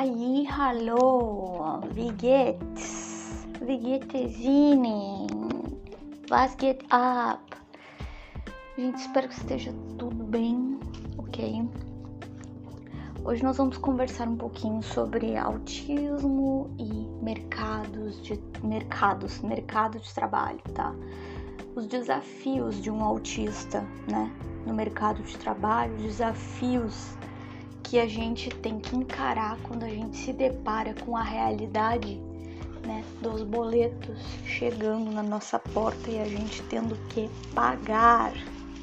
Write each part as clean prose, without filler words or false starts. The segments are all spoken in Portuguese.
Aí, hallo, wie geht's? Wie geht es Ihnen? Was geht ab? Gente, espero que esteja tudo bem, ok? Hoje nós vamos conversar um pouquinho sobre autismo e mercado de trabalho, tá? Os desafios de um autista, né, no mercado de trabalho, desafios que a gente tem que encarar quando a gente se depara com a realidade, né, dos boletos chegando na nossa porta e a gente tendo que pagar,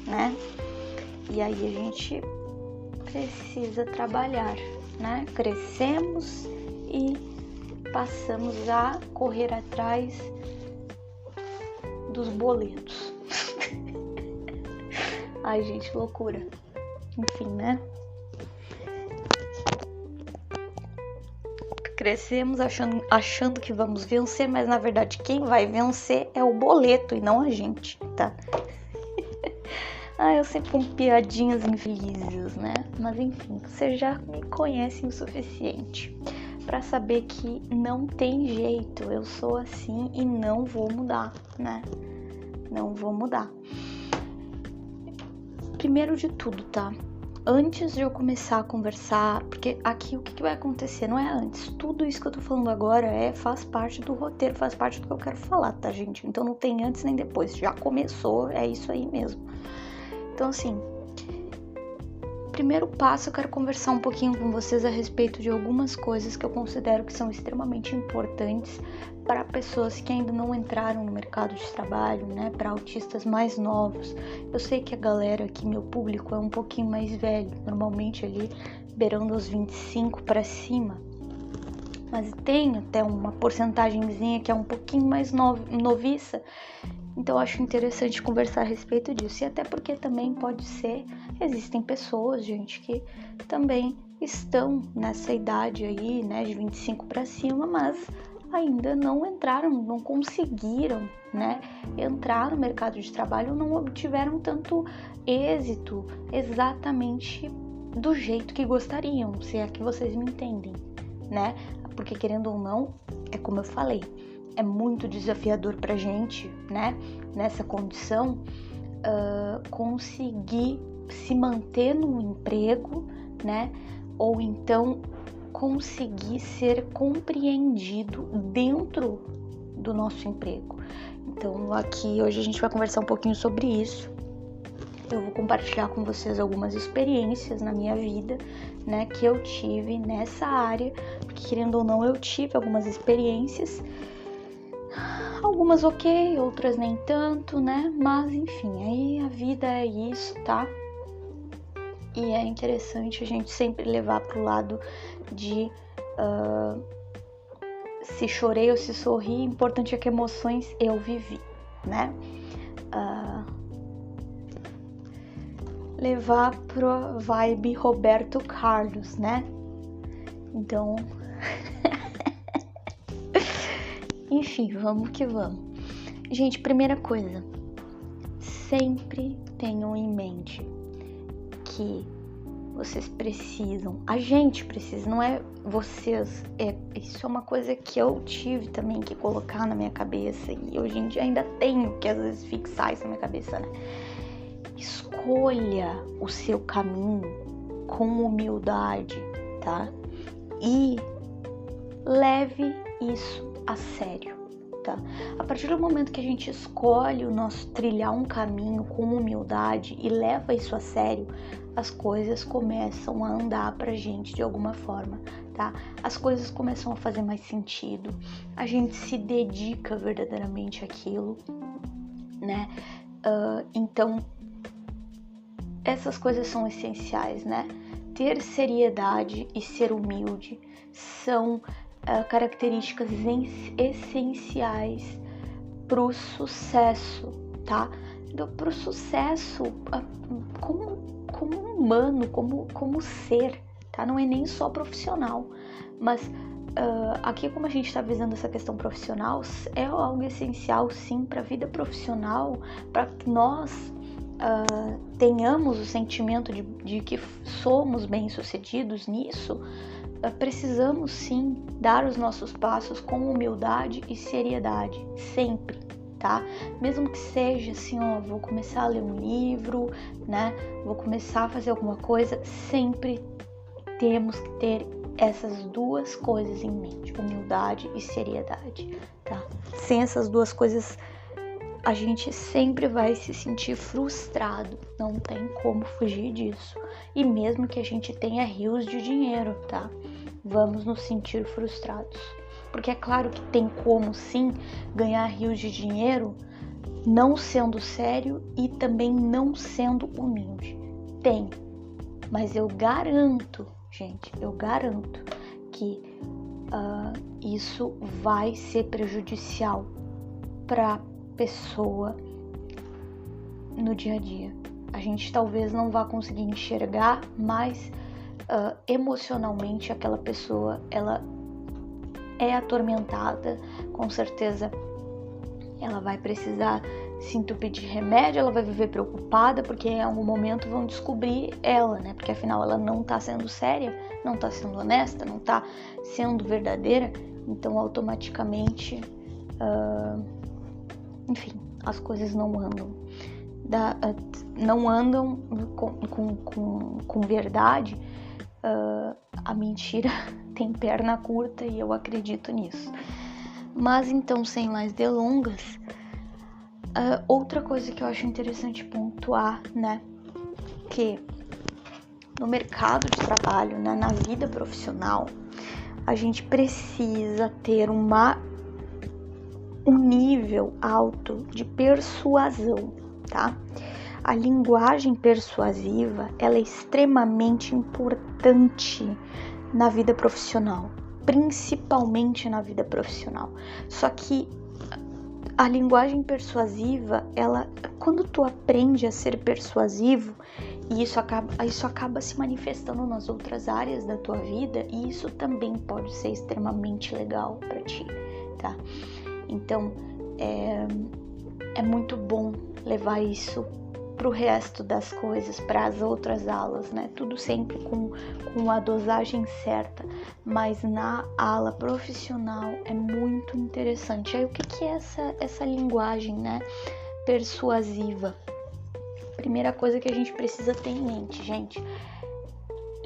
né? E aí a gente precisa trabalhar, né? Crescemos e passamos a correr atrás dos boletos. Ai, gente, loucura. Enfim, né? Crescemos achando que vamos vencer, mas na verdade quem vai vencer é o boleto e não a gente, tá? Eu sempre com piadinhas infelizes, né? Mas enfim, vocês já me conhecem o suficiente pra saber que não tem jeito, eu sou assim e não vou mudar, né? Não vou mudar. Primeiro de tudo, tá? Antes de eu começar a conversar, porque aqui o que vai acontecer não é antes, tudo isso que eu tô falando agora faz parte do roteiro, faz parte do que eu quero falar, tá, gente? Então não tem antes nem depois, já começou, é isso aí mesmo. Então assim, primeiro passo eu quero conversar um pouquinho com vocês a respeito de algumas coisas que eu considero que são extremamente importantes para pessoas que ainda não entraram no mercado de trabalho, né, para autistas mais novos. Eu sei que a galera aqui, meu público, é um pouquinho mais velho, normalmente ali beirando os 25 para cima, mas tem até uma porcentagemzinha que é um pouquinho mais noviça. Então eu acho interessante conversar a respeito disso, e até porque também pode ser, existem pessoas, gente, que também estão nessa idade aí, né, de 25 para cima, mas ainda não entraram, não conseguiram, né, entrar no mercado de trabalho, não obtiveram tanto êxito exatamente do jeito que gostariam, se é que vocês me entendem, né, porque querendo ou não, é como eu falei, é muito desafiador pra gente, né, nessa condição, conseguir se manter num emprego, né, ou então conseguir ser compreendido dentro do nosso emprego. Então aqui hoje a gente vai conversar um pouquinho sobre isso. Eu vou compartilhar com vocês algumas experiências na minha vida, né, que eu tive nessa área, porque querendo ou não eu tive algumas experiências, algumas ok, outras nem tanto, né, mas enfim, aí a vida é isso, tá? E é interessante a gente sempre levar pro lado de se chorei ou se sorri, importante é que emoções eu vivi, né? Levar pro vibe Roberto Carlos, né? Então, enfim, vamos que vamos. Gente, primeira coisa, sempre tenham em mente que vocês precisam, a gente precisa, não é vocês, isso é uma coisa que eu tive também que colocar na minha cabeça e hoje em dia ainda tenho que às vezes fixar isso na minha cabeça, né? Escolha o seu caminho com humildade, tá? E leve isso a sério, tá? A partir do momento que a gente escolhe o nosso trilhar um caminho com humildade e leva isso a sério, as coisas começam a andar pra gente de alguma forma, tá? As coisas começam a fazer mais sentido, a gente se dedica verdadeiramente àquilo, né? Então, essas coisas são essenciais, né? Ter seriedade e ser humilde são características essenciais pro sucesso, tá? Pro sucesso como humano, como ser, tá? Não é nem só profissional, mas aqui como a gente está visando essa questão profissional, é algo essencial sim para a vida profissional, para que nós tenhamos o sentimento de que somos bem-sucedidos nisso, precisamos sim dar os nossos passos com humildade e seriedade, sempre, tá? Mesmo que seja assim, vou começar a ler um livro, né? Vou começar a fazer alguma coisa, sempre temos que ter essas duas coisas em mente, humildade e seriedade, tá? Sem essas duas coisas, a gente sempre vai se sentir frustrado, não tem como fugir disso. E mesmo que a gente tenha rios de dinheiro, tá? Vamos nos sentir frustrados. Porque é claro que tem como sim ganhar rios de dinheiro não sendo sério e também não sendo humilde. Tem, mas eu garanto, gente, que isso vai ser prejudicial para pessoa no dia a dia. A gente talvez não vá conseguir enxergar, mas emocionalmente aquela pessoa, ela é atormentada, com certeza ela vai precisar se entupir de remédio, ela vai viver preocupada, porque em algum momento vão descobrir ela, né? Porque afinal ela não tá sendo séria, não tá sendo honesta, não tá sendo verdadeira, então automaticamente, enfim, as coisas não andam. Não andam com verdade. A mentira tem perna curta e eu acredito nisso. Mas então, sem mais delongas, outra coisa que eu acho interessante pontuar, né, que no mercado de trabalho, né, na vida profissional, a gente precisa ter um nível alto de persuasão, tá? A linguagem persuasiva, ela é extremamente importante na vida profissional, principalmente na vida profissional. Só que a linguagem persuasiva, quando tu aprende a ser persuasivo, e isso acaba se manifestando nas outras áreas da tua vida, e isso também pode ser extremamente legal para ti, tá? Então, é muito bom levar isso pro resto das coisas, para as outras aulas, né? Tudo sempre com a dosagem certa, mas na ala profissional é muito interessante. Aí o que é essa linguagem, né, persuasiva? Primeira coisa que a gente precisa ter em mente, gente,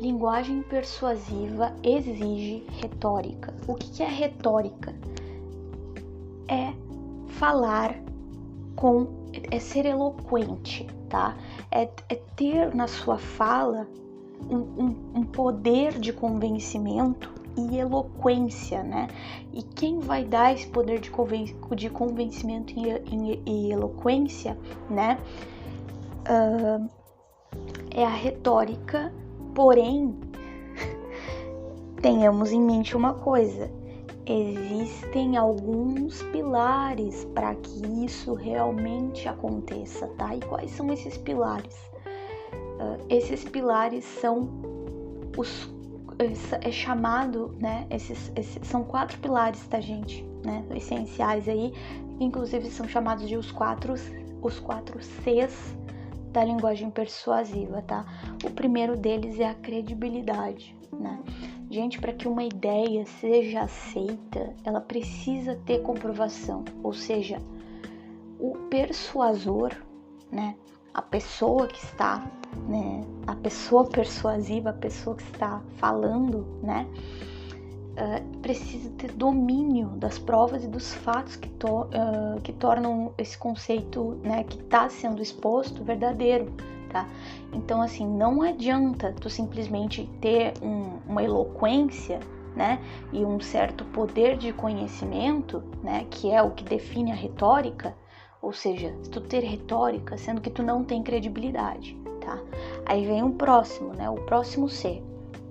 linguagem persuasiva exige retórica. O que é retórica? É falar é ser eloquente, tá? É ter na sua fala um poder de convencimento e eloquência, né? E quem vai dar esse poder de convencimento e eloquência, né? É a retórica, porém, tenhamos em mente uma coisa: existem alguns pilares para que isso realmente aconteça, tá? E quais são esses pilares? Esses pilares são chamado, né? Esses são 4 pilares, tá, gente? Né? Essenciais aí, inclusive são chamados de os 4 Cs da linguagem persuasiva, tá? O primeiro deles é a credibilidade, né? Gente, para que uma ideia seja aceita, ela precisa ter comprovação, ou seja, o persuasor, né, a pessoa que está, né, a pessoa persuasiva, a pessoa que está falando, né, precisa ter domínio das provas e dos fatos que tornam esse conceito, né, que está sendo exposto verdadeiro. Tá? Então, assim, não adianta tu simplesmente ter uma eloquência, né, e um certo poder de conhecimento, né, que é o que define a retórica, ou seja, tu ter retórica, sendo que tu não tem credibilidade, tá? Aí vem o próximo, né, o próximo C,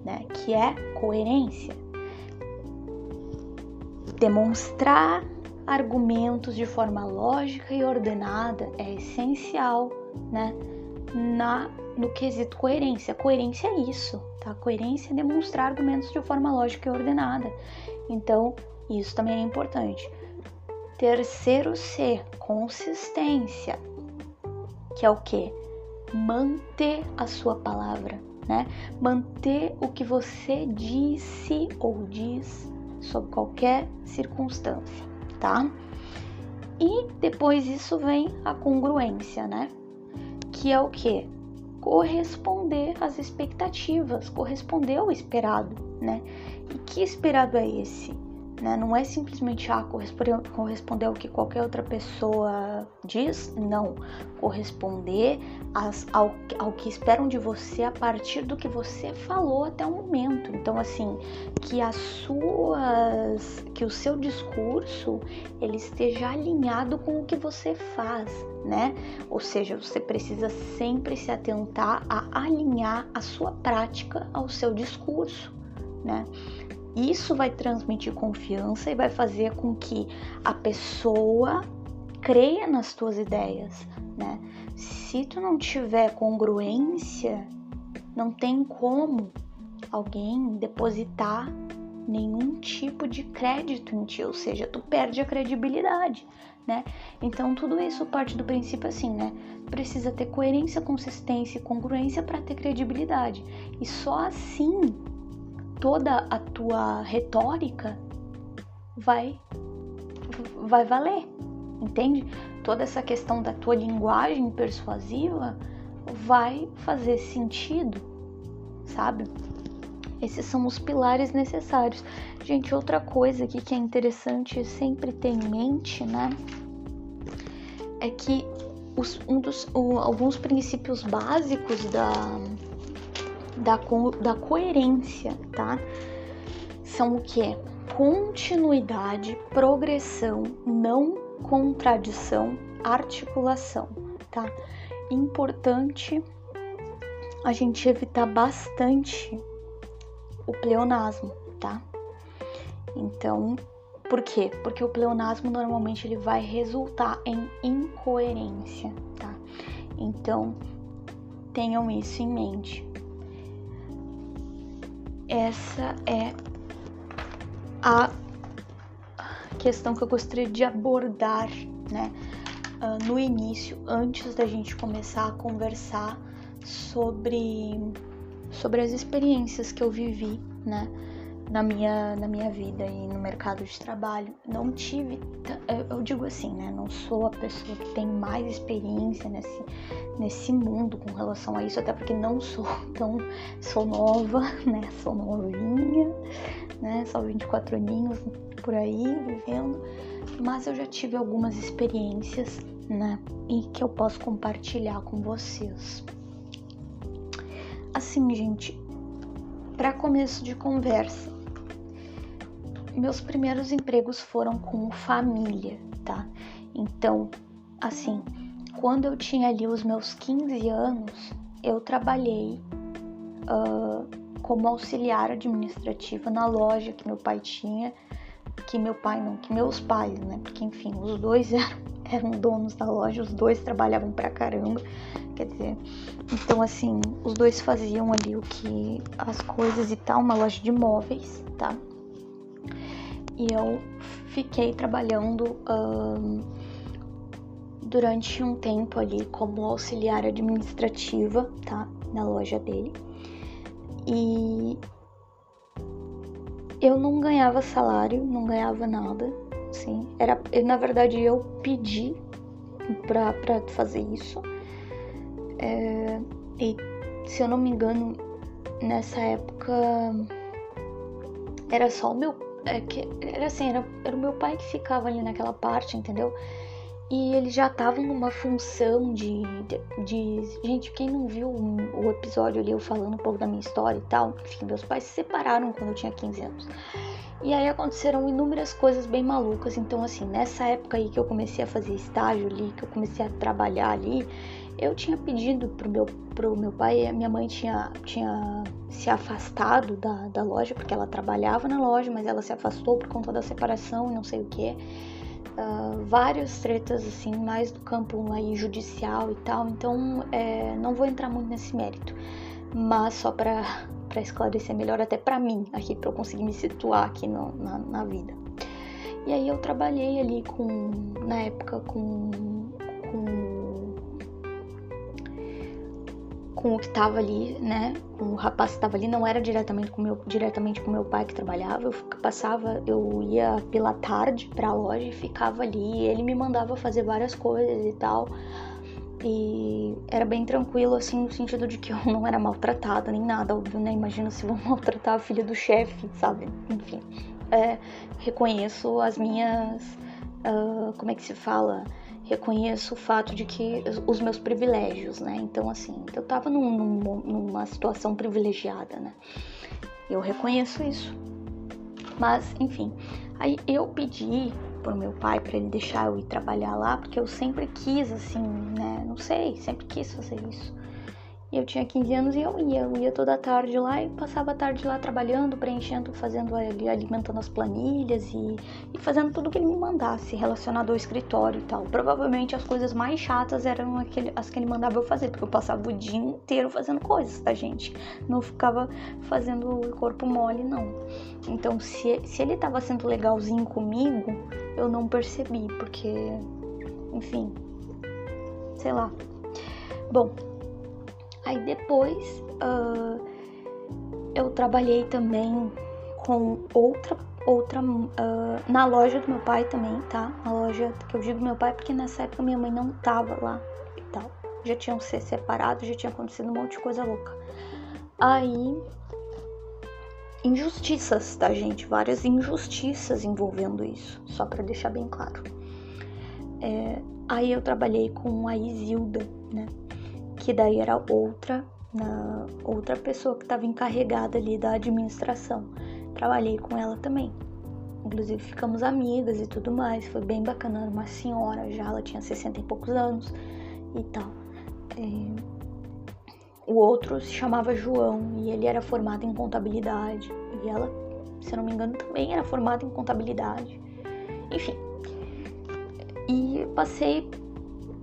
né, que é coerência. Demonstrar argumentos de forma lógica e ordenada é essencial, né, no quesito coerência. Coerência é isso, tá? Coerência é demonstrar argumentos de forma lógica e ordenada. Então, isso também é importante. Terceiro C, consistência, que é o quê? Manter a sua palavra, né? Manter o que você disse ou diz sob qualquer circunstância, tá? E depois isso vem a congruência, né? Que é o quê? Corresponder às expectativas, corresponder ao esperado, né? E que esperado é esse? Né? Não é simplesmente corresponder ao que qualquer outra pessoa diz, não. Corresponder ao que esperam de você a partir do que você falou até o momento. Então, assim, que o seu discurso ele esteja alinhado com o que você faz, né? Ou seja, você precisa sempre se atentar a alinhar a sua prática ao seu discurso, né? Isso vai transmitir confiança e vai fazer com que a pessoa creia nas tuas ideias, né? Se tu não tiver congruência, não tem como alguém depositar nenhum tipo de crédito em ti, ou seja, tu perde a credibilidade, né? Então tudo isso parte do princípio assim, né? Precisa ter coerência, consistência e congruência para ter credibilidade. E só assim toda a tua retórica vai valer, entende? Toda essa questão da tua linguagem persuasiva vai fazer sentido, sabe? Esses são os pilares necessários. Gente, outra coisa aqui que é interessante sempre ter em mente, né? É que alguns princípios básicos da coerência, tá? São o quê? Continuidade, progressão, não contradição, articulação, tá? Importante a gente evitar bastante o pleonasmo, tá? Então, por quê? Porque o pleonasmo normalmente ele vai resultar em incoerência, tá? Então, tenham isso em mente. Essa é a questão que eu gostaria de abordar, né, no início, antes da gente começar a conversar sobre as experiências que eu vivi, né, na minha vida e no mercado de trabalho. Não tive, eu digo assim, né, não sou a pessoa que tem mais experiência nesse mundo com relação a isso, até porque não sou sou nova, né, sou novinha, né, só 24 aninhos por aí vivendo, mas eu já tive algumas experiências, né, e que eu posso compartilhar com vocês. Assim, gente, para começo de conversa, meus primeiros empregos foram com família, tá? Então, assim, quando eu tinha ali os meus 15 anos, eu trabalhei como auxiliar administrativa na loja que meu pai tinha, que meus pais, né? Porque, enfim, os dois eram donos da loja, os dois trabalhavam pra caramba, quer dizer, então, assim, os dois faziam ali as coisas e tal, uma loja de móveis, tá? E eu fiquei trabalhando durante um tempo ali como auxiliar administrativa, tá? Na loja dele. E eu não ganhava salário, não ganhava nada, assim. Na verdade, eu pedi pra fazer isso. E, se eu não me engano, nessa época era só o meu... Era o meu pai que ficava ali naquela parte, entendeu? E eles já estavam numa função de... Gente, quem não viu o episódio ali, eu falando um pouco da minha história e tal, enfim, meus pais se separaram quando eu tinha 15 anos. E aí aconteceram inúmeras coisas bem malucas. Então, assim, nessa época aí que eu comecei a fazer estágio ali, que eu comecei a trabalhar ali, eu tinha pedido pro meu pai, minha mãe tinha se afastado da loja, porque ela trabalhava na loja, mas ela se afastou por conta da separação e não sei o que. Várias tretas, assim, mais do campo aí judicial e tal, então não vou entrar muito nesse mérito, mas só para esclarecer melhor até para mim, aqui, para eu conseguir me situar aqui na vida. E aí eu trabalhei ali na época com com o que tava ali, né, com o rapaz que tava ali, não era diretamente com meu pai que trabalhava, eu ia pela tarde pra loja e ficava ali, e ele me mandava fazer várias coisas e tal, e era bem tranquilo, assim, no sentido de que eu não era maltratada nem nada, óbvio, né, imagina se vão maltratar a filha do chefe, sabe, enfim, reconheço as minhas, como é que se fala, reconheço o fato de que os meus privilégios, né? Então, assim, eu tava numa situação privilegiada, né? Eu reconheço isso. Mas, enfim, aí eu pedi pro meu pai pra ele deixar eu ir trabalhar lá, porque eu sempre quis, assim, né? Não sei, sempre quis fazer isso. E eu tinha 15 anos e eu ia toda tarde lá e passava a tarde lá trabalhando, preenchendo, fazendo ali, alimentando as planilhas e fazendo tudo que ele me mandasse relacionado ao escritório e tal. Provavelmente as coisas mais chatas eram as que ele mandava eu fazer, porque eu passava o dia inteiro fazendo coisas, tá, gente? Não ficava fazendo corpo mole, não. Então, se ele tava sendo legalzinho comigo, eu não percebi, porque, enfim, sei lá. Bom, aí depois eu trabalhei também com outra na loja do meu pai também, tá? Na loja que eu digo do meu pai porque nessa época minha mãe não tava lá e tal. Já tinham se separado, já tinha acontecido um monte de coisa louca. Aí, injustiças, tá, gente? Várias injustiças envolvendo isso, só pra deixar bem claro. Aí eu trabalhei com a Isilda, né? Que daí era outra pessoa que estava encarregada ali da administração. Trabalhei com ela também. Inclusive ficamos amigas e tudo mais. Foi bem bacana, era uma senhora já, ela tinha 60 e poucos anos e tal. O outro se chamava João e ele era formado em contabilidade. E ela, se eu não me engano, também era formada em contabilidade. Enfim. E passei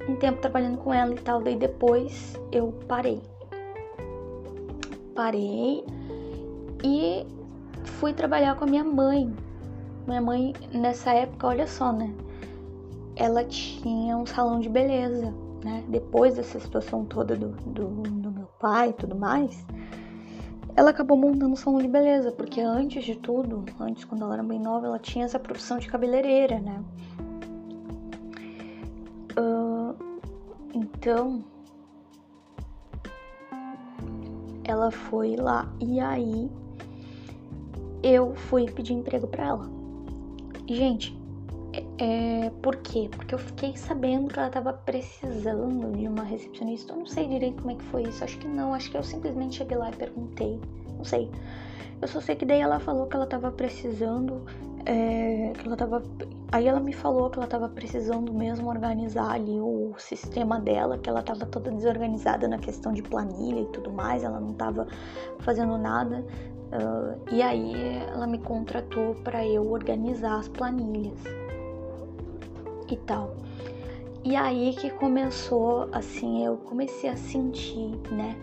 um tempo trabalhando com ela e tal, daí depois eu parei e fui trabalhar com a minha mãe. Minha mãe, nessa época, olha só, né, ela tinha um salão de beleza, né, depois dessa situação toda do meu pai e tudo mais, ela acabou montando um salão de beleza, porque antes de tudo, quando ela era bem nova, ela tinha essa profissão de cabeleireira, né. Então, ela foi lá e aí eu fui pedir emprego pra ela. E, gente, por quê? Porque eu fiquei sabendo que ela tava precisando de uma recepcionista. Eu não sei direito como é que foi isso. Acho que não, acho que eu simplesmente cheguei lá e perguntei. Não sei. Eu só sei que daí ela falou que ela tava precisando... Aí ela me falou que ela tava precisando mesmo organizar ali o sistema dela, que ela tava toda desorganizada na questão de planilha e tudo mais, ela não tava fazendo nada, e aí ela me contratou para eu organizar as planilhas e tal. E aí que começou, assim, eu comecei a sentir, né,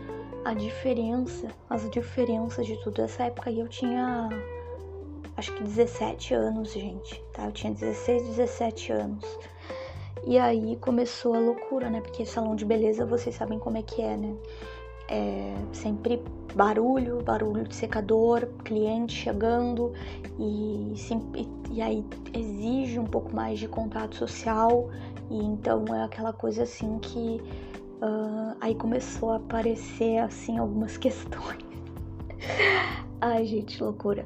as diferenças de tudo. Nessa época aí eu tinha... acho que 17 anos, gente, tá? Eu tinha 16, 17 anos. E aí começou a loucura, né? Porque salão de beleza, vocês sabem como é que é, né? Sempre barulho de secador, cliente chegando e aí exige um pouco mais de contato social. E então é aquela coisa assim que... aí começou a aparecer, assim, algumas questões. Ai, gente, loucura.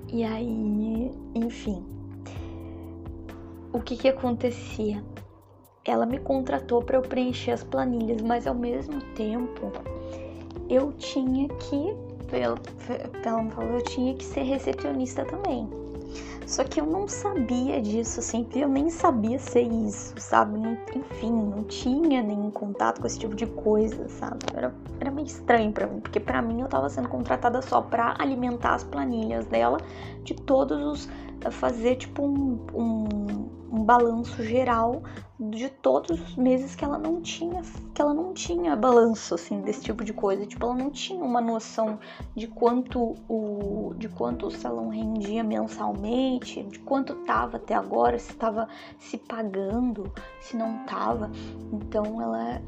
E aí, enfim, o que acontecia? Ela me contratou para eu preencher as planilhas, mas ao mesmo tempo eu tinha que, ela me falou, eu tinha que ser recepcionista também. Só que eu não sabia disso, assim, eu nem sabia ser isso, sabe? Enfim, não tinha nenhum contato com esse tipo de coisa, sabe? Era meio estranho pra mim, porque pra mim eu tava sendo contratada só pra alimentar as planilhas dela de todos os fazer tipo um balanço geral de todos os meses que ela não tinha balanço, assim, desse tipo de coisa. Tipo, ela não tinha uma noção de quanto o salão rendia mensalmente, de quanto tava até agora, se tava se pagando, se não tava.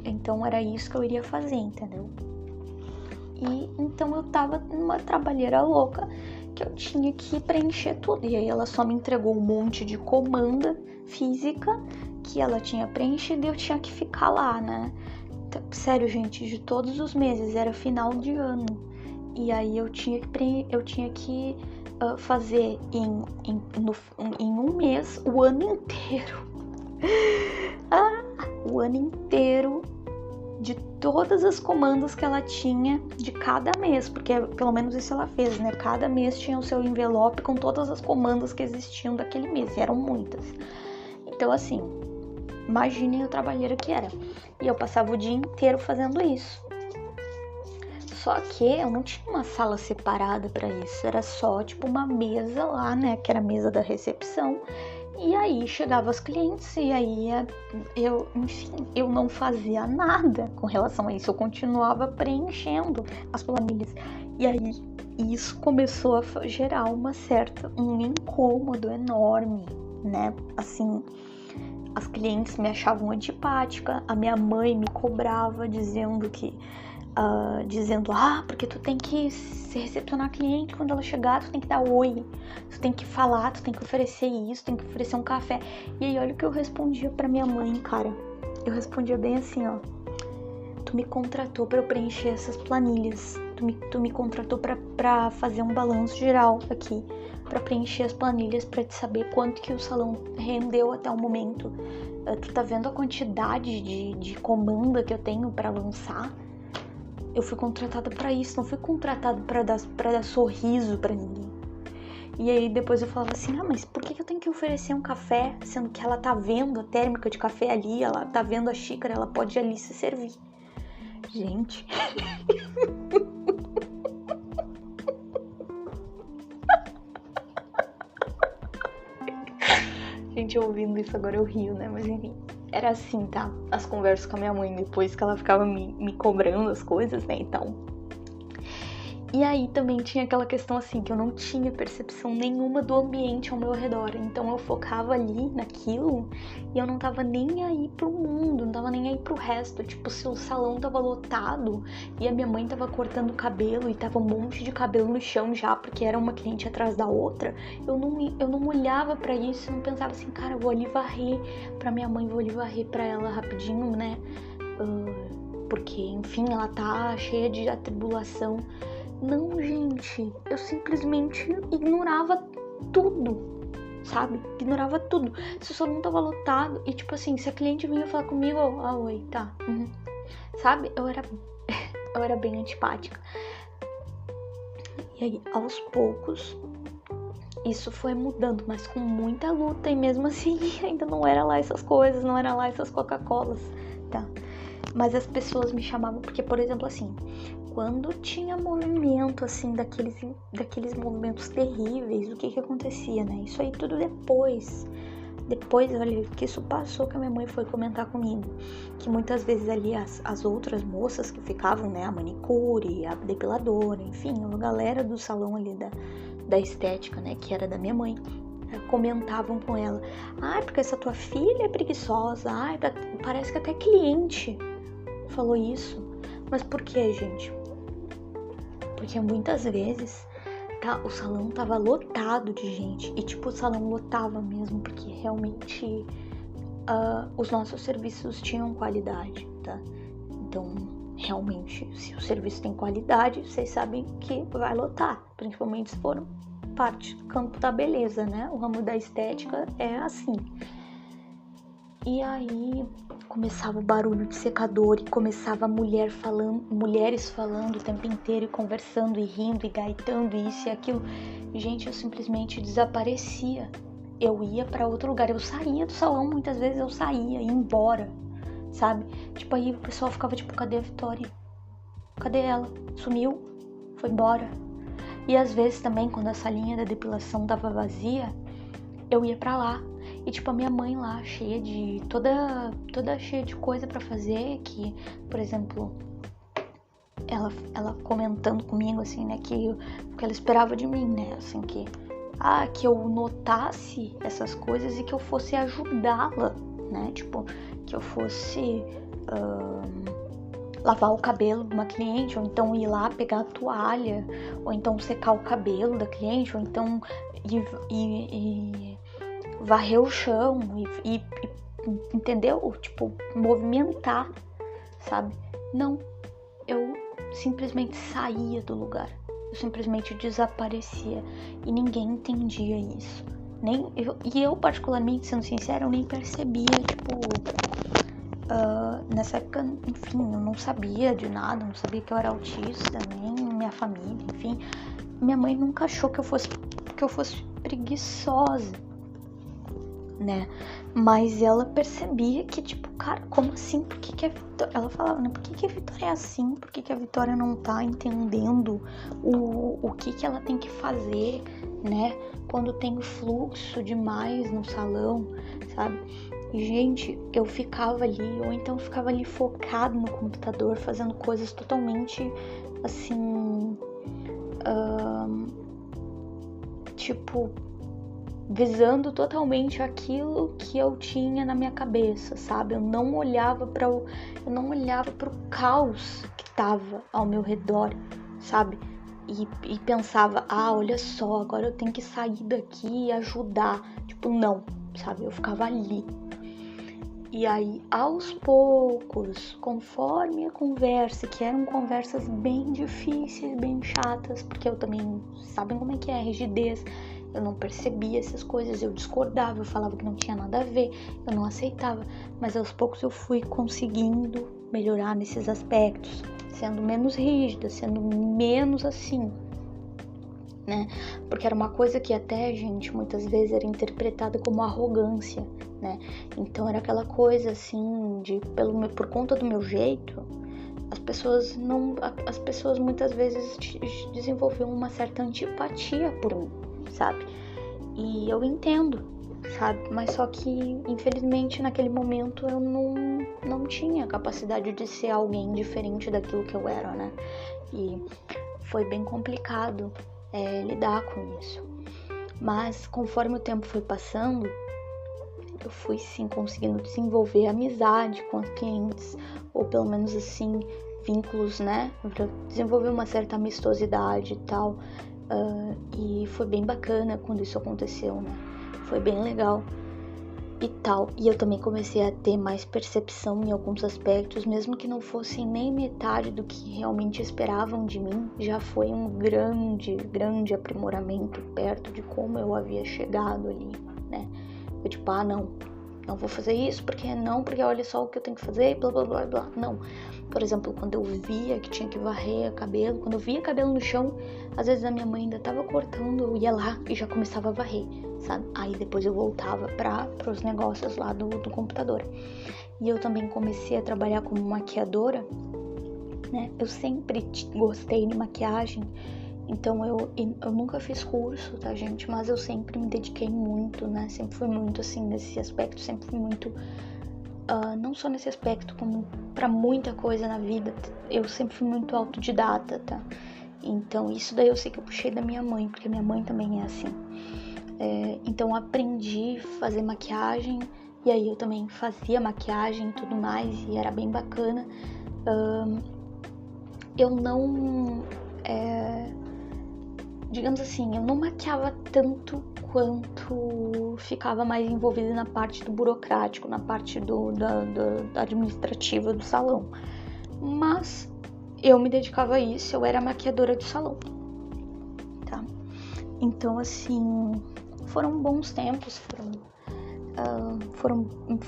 Então era isso que eu iria fazer, entendeu? E então eu tava numa trabalheira louca que eu tinha que preencher tudo. E aí ela só me entregou um monte de comanda física que ela tinha preenchido e eu tinha que ficar lá, né? Sério, gente, de todos os meses, era final de ano. E aí eu tinha que fazer em um mês o ano inteiro. O ano inteiro de todas as comandas que ela tinha de cada mês, porque pelo menos isso ela fez, né? Cada mês tinha o seu envelope com todas as comandas que existiam daquele mês, e eram muitas. Então, assim, imaginem a trabalheira que era. E eu passava o dia inteiro fazendo isso. Só que eu não tinha uma sala separada para isso, era só tipo uma mesa lá, né? Que era a mesa da recepção. E aí chegava os clientes e aí eu não fazia nada com relação a isso. Eu continuava preenchendo as planilhas. E aí isso começou a gerar um incômodo enorme, né? Assim, as clientes me achavam antipática, a minha mãe me cobrava dizendo porque tu tem que se recepcionar a cliente, quando ela chegar tu tem que dar oi, tu tem que falar, tu tem que oferecer isso, tem que oferecer um café. E aí olha o que eu respondia pra minha mãe, cara. Eu respondia bem assim, ó: tu me contratou pra eu preencher essas planilhas, tu me contratou pra fazer um balanço geral aqui, pra preencher as planilhas, pra te saber quanto que o salão rendeu até o momento. Tu tá vendo a quantidade de comanda que eu tenho pra lançar? Eu fui contratada pra isso, não fui contratada pra dar sorriso pra ninguém. E aí depois eu falava assim, mas por que eu tenho que oferecer um café, sendo que ela tá vendo a térmica de café ali, ela tá vendo a xícara, ela pode ali se servir. Gente... Gente, ouvindo isso agora eu rio, né? Mas enfim, era assim, tá? As conversas com a minha mãe depois que ela ficava me cobrando as coisas, né? Então... E aí também tinha aquela questão assim, que eu não tinha percepção nenhuma do ambiente ao meu redor. Então eu focava ali naquilo e eu não tava nem aí pro mundo, não tava nem aí pro resto. Tipo, se o salão tava lotado e a minha mãe tava cortando o cabelo e tava um monte de cabelo no chão já, porque era uma cliente atrás da outra, eu não olhava pra isso, eu não pensava assim, cara, eu vou ali varrer pra minha mãe, vou ali varrer pra ela rapidinho, né? Porque, enfim, ela tá cheia de atribulação. Não, gente, eu simplesmente ignorava tudo, sabe? Ignorava tudo. Se o salão tava lotado e, tipo assim, se a cliente vinha falar comigo, oi, tá, sabe? Eu era bem antipática. E aí, aos poucos, isso foi mudando, mas com muita luta. E mesmo assim, ainda não era lá essas coisas, não era lá essas Coca-Colas, tá? Mas as pessoas me chamavam porque, por exemplo, assim... Quando tinha movimento, assim, daqueles movimentos terríveis, o que acontecia, né? Isso aí tudo depois, olha, que isso passou, que a minha mãe foi comentar comigo. Que muitas vezes ali as outras moças que ficavam, né? A manicure, a depiladora, enfim, a galera do salão ali da estética, né? Que era da minha mãe. Comentavam com ela. Porque essa tua filha é preguiçosa. Parece que até cliente falou isso. Mas por que, gente? Porque muitas vezes o salão tava lotado de gente. E tipo, o salão lotava mesmo, porque realmente os nossos serviços tinham qualidade, tá? Então, realmente, se o serviço tem qualidade, vocês sabem que vai lotar. Principalmente se for parte do campo da beleza, né? O ramo da estética é assim. E aí começava o barulho de secador e começava mulheres falando o tempo inteiro e conversando e rindo e gaitando e isso e aquilo. Gente, eu simplesmente desaparecia. Eu ia pra outro lugar, eu saía do salão, muitas vezes eu saía, ia embora, sabe? Tipo, aí o pessoal ficava tipo, cadê a Vitória? Cadê ela? Sumiu? Foi embora? E às vezes também, quando a salinha da depilação tava vazia, eu ia pra lá. E tipo, a minha mãe lá, cheia de... Toda cheia de coisa pra fazer, que, por exemplo, ela comentando comigo, assim, né, que ela esperava de mim, né, assim, que eu notasse essas coisas e que eu fosse ajudá-la, né, tipo, que eu fosse lavar o cabelo de uma cliente, ou então ir lá pegar a toalha, ou então secar o cabelo da cliente, ou então ir varrer o chão e entendeu? Tipo, movimentar, sabe? Não, eu simplesmente saía do lugar, eu simplesmente desaparecia e ninguém entendia isso. Eu particularmente, sendo sincera, eu nem percebia, tipo, nessa época, enfim, eu não sabia de nada, não sabia que eu era autista, nem minha família, enfim. Minha mãe nunca achou que eu fosse preguiçosa, né? Mas ela percebia que, tipo, cara, como assim? Por que a Vitória... Ela falava, né? Por que a Vitória é assim? Por que a Vitória não tá entendendo o que ela tem que fazer, né? Quando tem fluxo demais no salão, sabe? E, gente, eu ficava ali, ou então ficava ali focado no computador, fazendo coisas totalmente, assim... tipo... visando totalmente aquilo que eu tinha na minha cabeça, sabe? Eu não olhava para o caos que tava ao meu redor, sabe? E pensava, olha só, agora eu tenho que sair daqui e ajudar. Tipo, não, sabe? Eu ficava ali. E aí, aos poucos, conforme a conversa, que eram conversas bem difíceis, bem chatas, porque eu também, sabem como é que é, rigidez. Eu não percebia essas coisas, eu discordava, eu falava que não tinha nada a ver, eu não aceitava. Mas aos poucos eu fui conseguindo melhorar nesses aspectos, sendo menos rígida, sendo menos assim, né? Porque era uma coisa que até, gente, muitas vezes era interpretada como arrogância, né? Então era aquela coisa assim, por conta do meu jeito, as pessoas muitas vezes desenvolviam uma certa antipatia por mim, sabe? E eu entendo, sabe? Mas só que, infelizmente, naquele momento eu não tinha capacidade de ser alguém diferente daquilo que eu era, né? E foi bem complicado lidar com isso. Mas conforme o tempo foi passando, eu fui sim conseguindo desenvolver amizade com os clientes, ou pelo menos assim, vínculos, né? Pra desenvolver uma certa amistosidade e tal. E foi bem bacana quando isso aconteceu, né? Foi bem legal e tal. E eu também comecei a ter mais percepção em alguns aspectos, mesmo que não fossem nem metade do que realmente esperavam de mim. Já foi um grande, grande aprimoramento perto de como eu havia chegado ali, né? Eu tipo, não vou fazer isso, porque olha só o que eu tenho que fazer, blá, blá, blá, blá. Não. Por exemplo, quando eu via que tinha que varrer cabelo, quando eu via cabelo no chão, às vezes a minha mãe ainda tava cortando, eu ia lá e já começava a varrer, sabe? Aí depois eu voltava para os negócios lá do computador. E eu também comecei a trabalhar como maquiadora, né? Eu sempre gostei de maquiagem, então eu nunca fiz curso, tá, gente? Mas eu sempre me dediquei muito, né? Sempre fui muito, assim, nesse aspecto, sempre fui muito... não só nesse aspecto, como pra muita coisa na vida, eu sempre fui muito autodidata, tá? Então, isso daí eu sei que eu puxei da minha mãe, porque minha mãe também é assim. Então, aprendi a fazer maquiagem, e aí eu também fazia maquiagem e tudo mais, e era bem bacana. Eu não... digamos assim, eu não maquiava tanto quanto ficava mais envolvida na parte do burocrático, na parte da administrativa do salão. Mas eu me dedicava a isso, eu era maquiadora de salão, tá? Então, assim, foram bons tempos,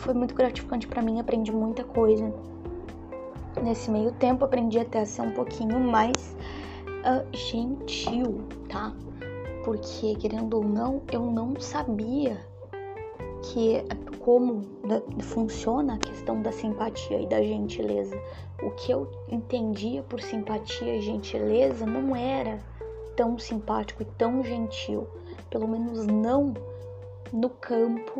foi muito gratificante pra mim, aprendi muita coisa. Nesse meio tempo, aprendi até a ser um pouquinho mais gentil, tá? Porque, querendo ou não, eu não sabia como funciona a questão da simpatia e da gentileza. O que eu entendia por simpatia e gentileza não era tão simpático e tão gentil. Pelo menos não no campo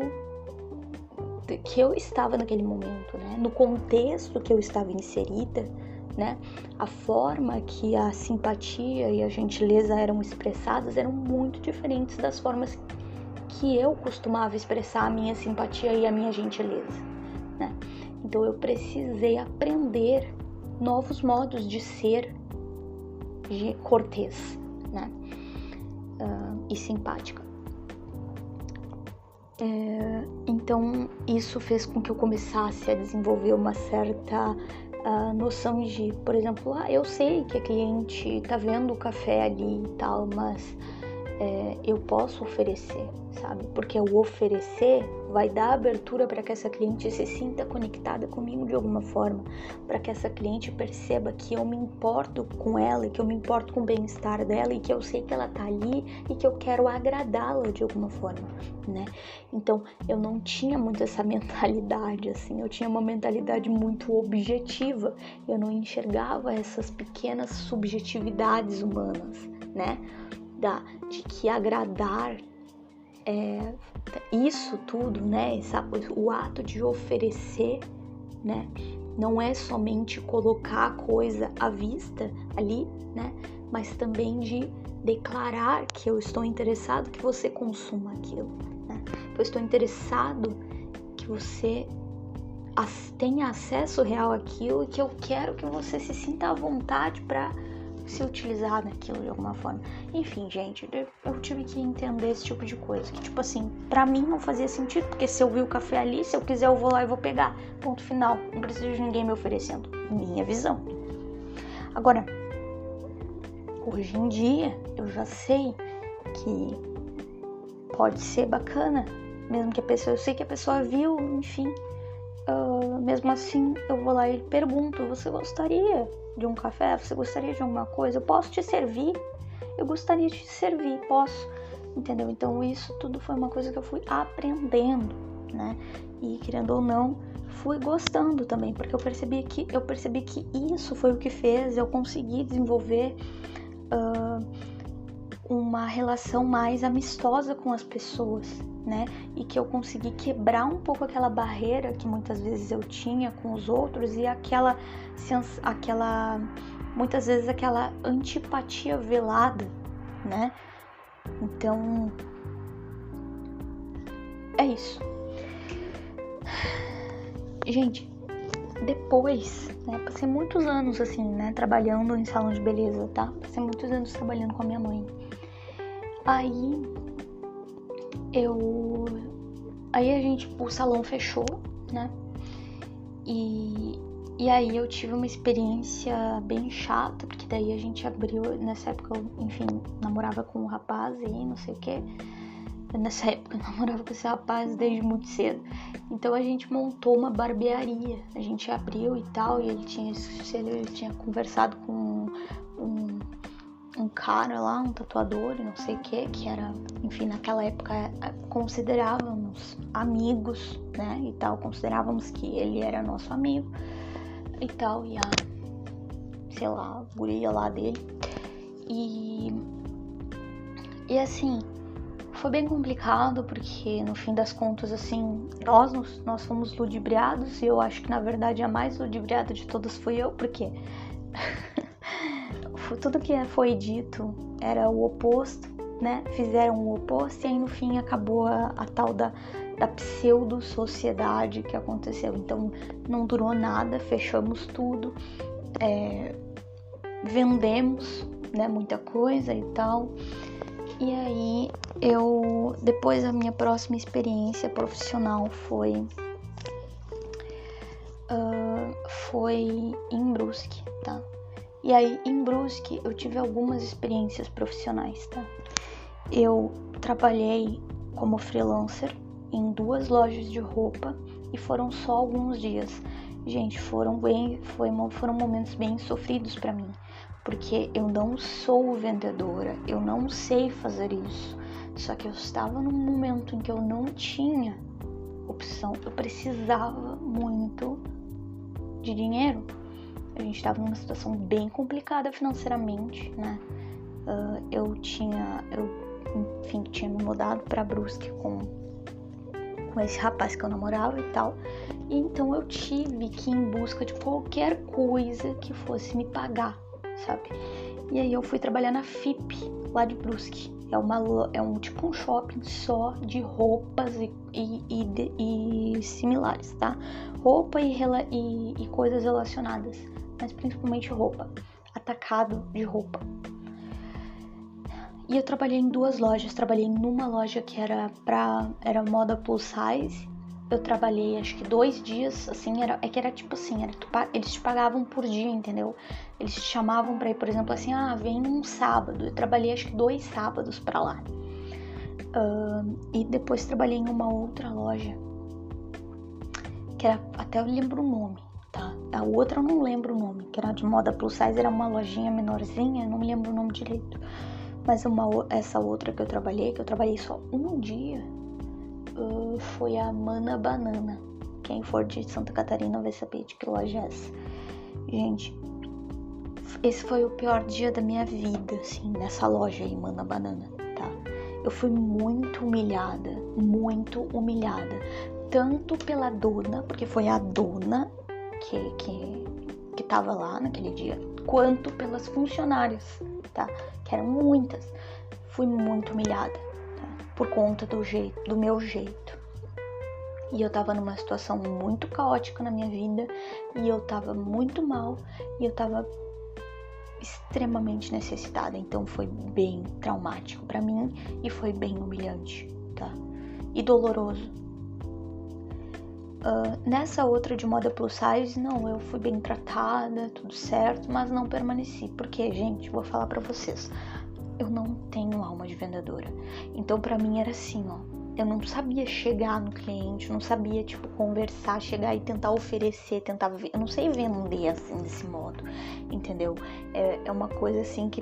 que eu estava naquele momento, né? No contexto que eu estava inserida, né? A forma que a simpatia e a gentileza eram expressadas eram muito diferentes das formas que eu costumava expressar a minha simpatia e a minha gentileza, né? Então eu precisei aprender novos modos de ser cortês, né? E simpática. Então isso fez com que eu começasse a desenvolver uma certa noção de, por exemplo, eu sei que a cliente tá vendo o café ali e tal, mas eu posso oferecer, sabe? Porque o oferecer vai dar abertura para que essa cliente se sinta conectada comigo de alguma forma, para que essa cliente perceba que eu me importo com ela, e que eu me importo com o bem-estar dela, e que eu sei que ela tá ali e que eu quero agradá-la de alguma forma, né? Então, eu não tinha muito essa mentalidade, assim, eu tinha uma mentalidade muito objetiva, eu não enxergava essas pequenas subjetividades humanas, né? De que agradar isso tudo, né? O ato de oferecer, né? Não é somente colocar a coisa à vista ali, né? Mas também de declarar que eu estou interessado que você consuma aquilo, né? Que eu estou interessado que você tenha acesso real àquilo e que eu quero que você se sinta à vontade para se utilizar daquilo de alguma forma. Enfim, gente, eu tive que entender esse tipo de coisa, que tipo assim, pra mim não fazia sentido, porque se eu vi o café ali, se eu quiser eu vou lá e vou pegar, ponto final, não preciso de ninguém me oferecendo, minha visão. Agora, hoje em dia, eu já sei que pode ser bacana, mesmo que eu sei que a pessoa viu, enfim, mesmo assim, eu vou lá e pergunto, você gostaria de um café? Você gostaria de alguma coisa? Eu posso te servir? Eu gostaria de te servir, posso? Entendeu? Então isso tudo foi uma coisa que eu fui aprendendo, né? E querendo ou não, fui gostando também, porque eu percebi que isso foi o que fez eu conseguir desenvolver uma relação mais amistosa com as pessoas, né? E que eu consegui quebrar um pouco aquela barreira que muitas vezes eu tinha com os outros e muitas vezes aquela antipatia velada, né? Então, é isso. Gente, depois, né, passei muitos anos assim, né, trabalhando em salão de beleza, tá? Passei muitos anos trabalhando com a minha mãe. Aí o salão fechou, né? E aí eu tive uma experiência bem chata, porque daí a gente abriu, nessa época eu, enfim, namorava com um rapaz aí, não sei o que. Nessa época eu namorava com esse rapaz desde muito cedo. Então a gente montou uma barbearia, a gente abriu e tal, e ele tinha conversado com um cara lá, um tatuador e não sei o que era, enfim, naquela época considerávamos amigos, né, e tal, considerávamos que ele era nosso amigo e tal, e a guria lá dele, e assim, foi bem complicado, porque no fim das contas, assim, nós fomos ludibriados, e eu acho que na verdade a mais ludibriada de todas fui eu, porque tudo que foi dito era o oposto, né? Fizeram o oposto e aí no fim acabou a tal da pseudo-sociedade que aconteceu. Então não durou nada, fechamos tudo, vendemos, né, muita coisa e tal. E aí depois a minha próxima experiência profissional foi em Brusque, tá? E aí, em Brusque, eu tive algumas experiências profissionais, tá? Eu trabalhei como freelancer em 2 lojas de roupa e foram só alguns dias. Gente, foram momentos bem sofridos pra mim, porque eu não sou vendedora, eu não sei fazer isso. Só que eu estava num momento em que eu não tinha opção, eu precisava muito de dinheiro. A gente estava numa situação bem complicada financeiramente, né? Eu tinha me mudado para Brusque com com esse rapaz que eu namorava e tal. E então eu tive que ir em busca de qualquer coisa que fosse me pagar, sabe? E aí eu fui trabalhar na FIP, lá de Brusque. É um tipo um shopping só de roupas e similares, tá? Roupa e coisas relacionadas, mas principalmente roupa. Atacado de roupa. E eu trabalhei em 2 lojas. Trabalhei numa loja que era moda plus size. Eu trabalhei acho que 2 dias, assim, era tipo assim, eles te pagavam por dia, entendeu? Eles te chamavam pra ir, por exemplo, assim, vem um sábado. Eu trabalhei acho que 2 sábados pra lá. E depois trabalhei em uma outra loja, que era, até eu lembro o nome, tá? A outra eu não lembro o nome, que era de moda plus size, era uma lojinha menorzinha, eu não me lembro o nome direito. Mas essa outra que eu trabalhei só um dia, foi a Mana Banana. Quem for de Santa Catarina vai saber de que loja é essa. Gente, esse foi o pior dia da minha vida, assim, nessa loja aí, Mana Banana, tá? Eu fui muito humilhada, tanto pela dona, porque foi a dona que tava lá naquele dia, quanto pelas funcionárias, tá? Que eram muitas. Fui muito humilhada, tá? Por conta do meu jeito. E eu tava numa situação muito caótica na minha vida, e eu tava muito mal, e eu tava extremamente necessitada. Então foi bem traumático pra mim, e foi bem humilhante, tá? E doloroso. Nessa outra de moda plus size, não, eu fui bem tratada, tudo certo, mas não permaneci. Porque, gente, vou falar pra vocês, eu não tenho alma de vendedora. Então pra mim era assim, eu não sabia chegar no cliente, eu não sabia, tipo, conversar, chegar e tentar oferecer, eu não sei vender assim, desse modo, entendeu? É uma coisa assim que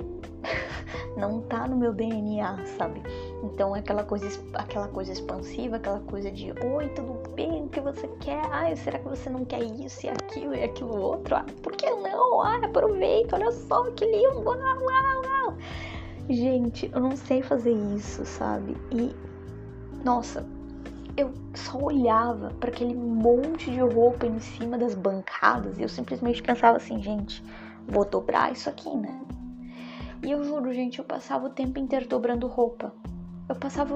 não tá no meu DNA, sabe? Então é aquela coisa expansiva, aquela coisa de oi, tudo bem, o que você quer? Será que você não quer isso e aquilo outro? Por que não? Aproveita, olha só que lindo, uau. Gente, eu não sei fazer isso, sabe? E, nossa, eu só olhava para aquele monte de roupa em cima das bancadas e eu simplesmente pensava assim, gente, vou dobrar isso aqui, né? E eu juro, gente, eu passava o tempo inteiro dobrando roupa. Eu passava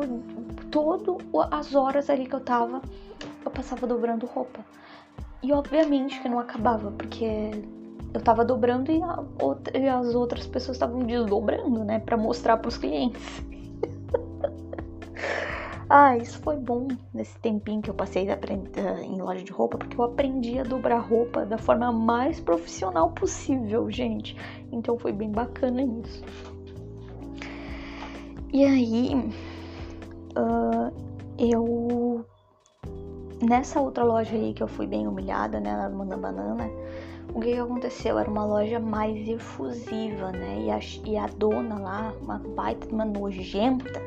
todas as horas ali que eu passava dobrando roupa. E obviamente que não acabava, porque eu tava dobrando e as outras pessoas estavam desdobrando, né? Pra mostrar pros clientes. Isso foi bom nesse tempinho que eu passei em loja de roupa, porque eu aprendi a dobrar roupa da forma mais profissional possível, gente. Então foi bem bacana isso. E aí, nessa outra loja aí que eu fui bem humilhada, né, na Mana Banana, o que aconteceu? Era uma loja mais efusiva, né, e a dona lá, uma baita de uma nojenta,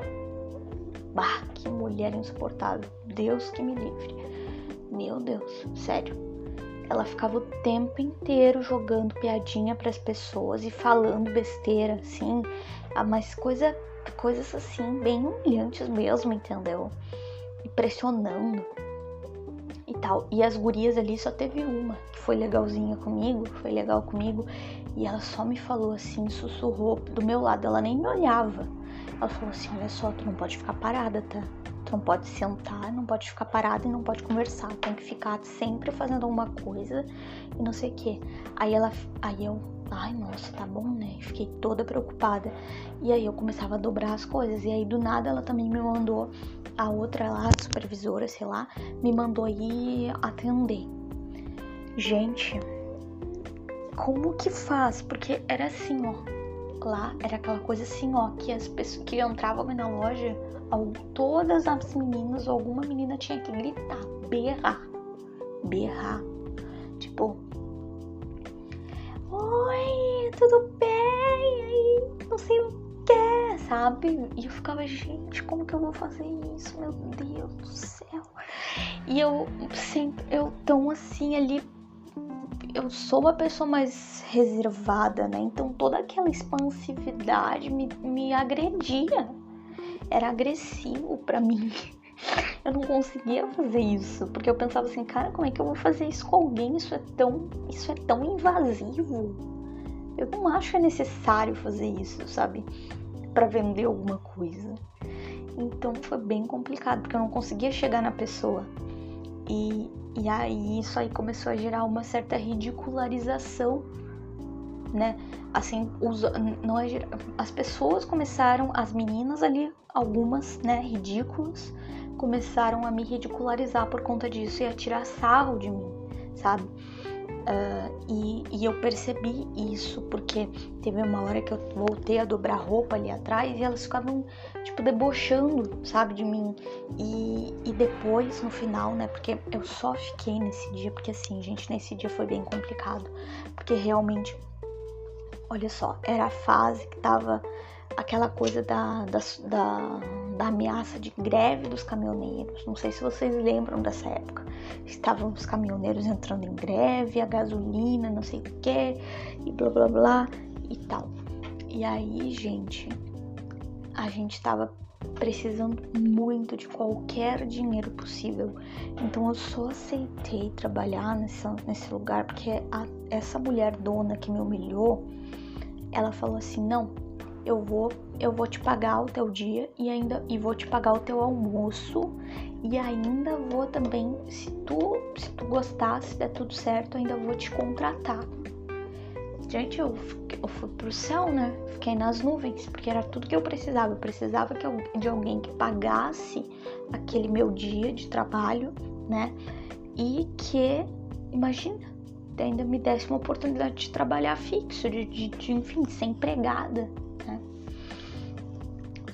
que mulher insuportável, Deus que me livre, meu Deus, sério. Ela ficava o tempo inteiro jogando piadinha pras pessoas e falando besteira, assim, mas coisas assim, bem humilhantes mesmo, entendeu? E pressionando e tal. E as gurias ali só teve uma que foi legal comigo, e ela só me falou assim, sussurrou do meu lado, ela nem me olhava. Ela falou assim, olha só, tu não pode ficar parada, tá? Tu não pode sentar, não pode ficar parada e não pode conversar. Tem que ficar sempre fazendo alguma coisa e não sei o quê. Aí eu, nossa, tá bom, né? Fiquei toda preocupada. E aí eu começava a dobrar as coisas. E aí do nada ela também me mandou, a outra lá, a supervisora, sei lá, me mandou ir atender. Gente, como que faz? Porque era assim, lá era aquela coisa assim, que as pessoas que entravam na loja, todas as meninas ou alguma menina tinha que gritar, berrar, tipo, oi, tudo bem? Aí, não sei o que, sabe? E eu ficava, gente, como que eu vou fazer isso? Meu Deus do céu. E eu tão assim ali, eu sou uma pessoa mais reservada, né? Então toda aquela expansividade me agredia. Era agressivo pra mim. eu não conseguia fazer isso, porque eu pensava assim, cara, como é que eu vou fazer isso com alguém? Isso é tão invasivo. Eu não acho que é necessário fazer isso, sabe? Pra vender alguma coisa. Então foi bem complicado, porque eu não conseguia chegar na pessoa. E aí isso aí começou a gerar uma certa ridicularização, né? Assim, as pessoas começaram, as meninas ali, algumas, né, ridículas, começaram a me ridicularizar por conta disso e a tirar sarro de mim, sabe? E eu percebi isso, porque teve uma hora que eu voltei a dobrar roupa ali atrás e elas ficavam, tipo, debochando, sabe, de mim. E depois, no final, né, porque eu só fiquei nesse dia, porque assim, gente, nesse dia foi bem complicado, porque realmente, olha só, era a fase que tava aquela coisa da ameaça de greve dos caminhoneiros. Não sei se vocês lembram dessa época. Estavam os caminhoneiros entrando em greve, a gasolina, não sei o que, e blá blá blá e tal. E aí, gente, a gente tava precisando muito de qualquer dinheiro possível. Então eu só aceitei trabalhar nesse lugar porque essa mulher dona que me humilhou, ela falou assim, não, eu vou te pagar o teu dia e vou te pagar o teu almoço e ainda vou também, se tu gostar, se der tudo certo, ainda vou te contratar. Gente, eu fui pro céu, né? Fiquei nas nuvens, porque era tudo que eu precisava. Eu precisava de alguém que pagasse aquele meu dia de trabalho, né? E que, imagina, ainda me desse uma oportunidade de trabalhar fixo, enfim, de ser empregada, né?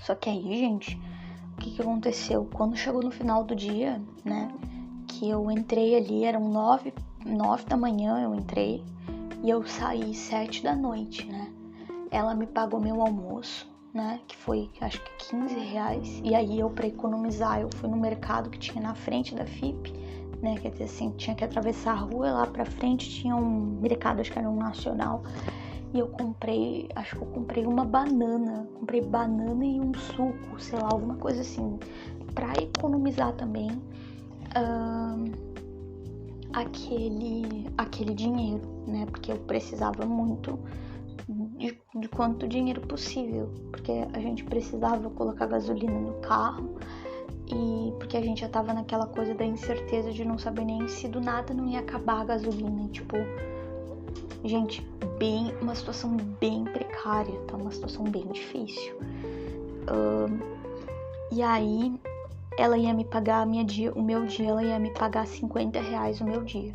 Só que aí, gente, o que aconteceu? Quando chegou no final do dia, né, que eu entrei ali, eram 9 da manhã eu entrei e eu saí 7 da noite, né? Ela me pagou meu almoço, né, que foi, acho que 15 reais. E aí eu, pra economizar, eu fui no mercado que tinha na frente da FIP, né, quer dizer assim, tinha que atravessar a rua, lá pra frente tinha um mercado, acho que era um nacional, e eu comprei uma banana, e um suco, sei lá, alguma coisa assim, pra economizar também aquele dinheiro, né, porque eu precisava muito de quanto dinheiro possível, porque a gente precisava colocar gasolina no carro, e porque a gente já tava naquela coisa da incerteza de não saber nem se do nada não ia acabar a gasolina. Tipo, gente, uma situação bem precária, tá? Uma situação bem difícil. E aí, ela ia me pagar o meu dia, ela ia me pagar 50 reais o meu dia,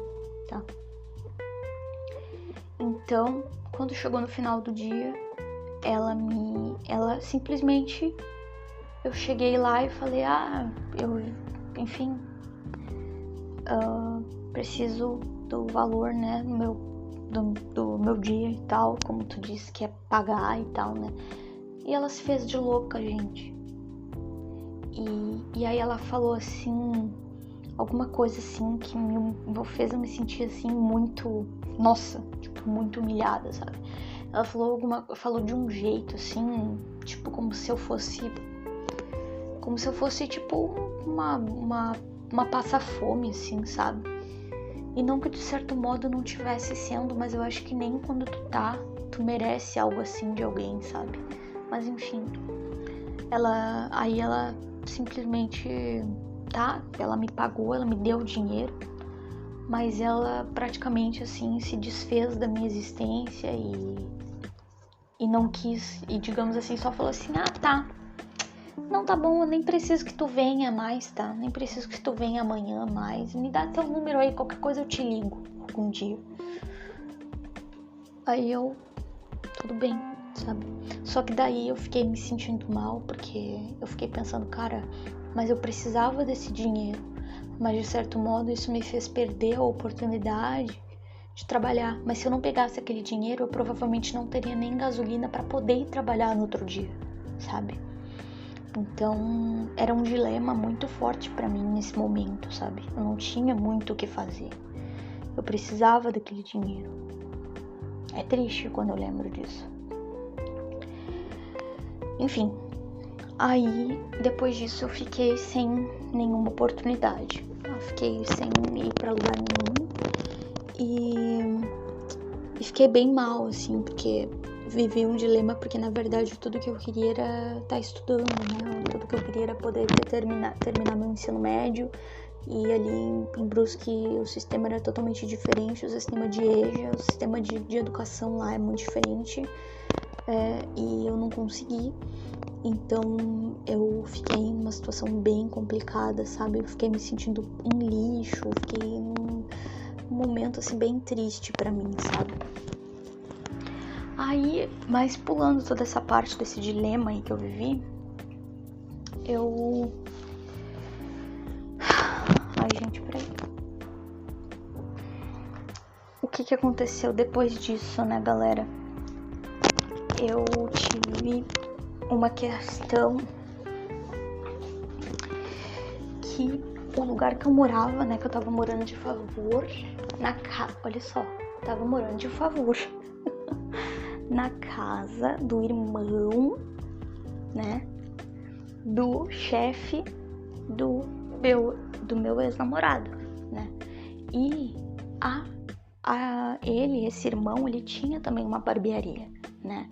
tá? Então, quando chegou no final do dia, ela simplesmente, eu cheguei lá e falei, preciso do valor, né, do meu dia e tal, como tu disse que é pagar e tal, né? E ela se fez de louca, gente. E aí ela falou assim, alguma coisa assim que me fez eu me sentir assim muito, nossa, tipo, muito humilhada, sabe? Ela falou de um jeito assim, tipo, como se eu fosse tipo uma passa-fome, assim, sabe? E não que de certo modo não tivesse sendo, mas eu acho que nem quando tu merece algo assim de alguém, sabe? Mas enfim, ela simplesmente, ela me pagou, ela me deu dinheiro, mas ela praticamente assim se desfez da minha existência e não quis, e digamos assim, só falou assim, não, tá bom, eu nem preciso que tu venha mais, tá? Nem preciso que tu venha amanhã mais. Me dá teu número aí, qualquer coisa eu te ligo algum dia. Aí tudo bem, sabe? Só que daí eu fiquei me sentindo mal, porque eu fiquei pensando, cara, mas eu precisava desse dinheiro. Mas de certo modo isso me fez perder a oportunidade de trabalhar. Mas se eu não pegasse aquele dinheiro, eu provavelmente não teria nem gasolina pra poder ir trabalhar no outro dia, sabe? Então, era um dilema muito forte pra mim nesse momento, sabe? Eu não tinha muito o que fazer. Eu precisava daquele dinheiro. É triste quando eu lembro disso. Enfim, Aí, depois disso, eu fiquei sem nenhuma oportunidade. Eu fiquei sem ir pra lugar nenhum. E fiquei bem mal, assim, porque vivi um dilema, porque na verdade tudo que eu queria era estar estudando, né? Tudo que eu queria era poder terminar meu ensino médio. E ali em Brusque o sistema era totalmente diferente, o sistema de EJA, o sistema de educação lá é muito diferente. E eu não consegui. Então eu fiquei em uma situação bem complicada, sabe? Eu fiquei me sentindo um lixo, fiquei num momento assim bem triste pra mim, sabe? Aí, mas pulando toda essa parte desse dilema aí que eu vivi, ai, gente, peraí. O que aconteceu depois disso, né, galera? Eu tive uma questão que o lugar que eu morava, né, que eu tava morando de favor olha só, eu tava morando de favor na casa do irmão, né, do chefe do meu ex-namorado, né, e esse irmão, ele tinha também uma barbearia, né,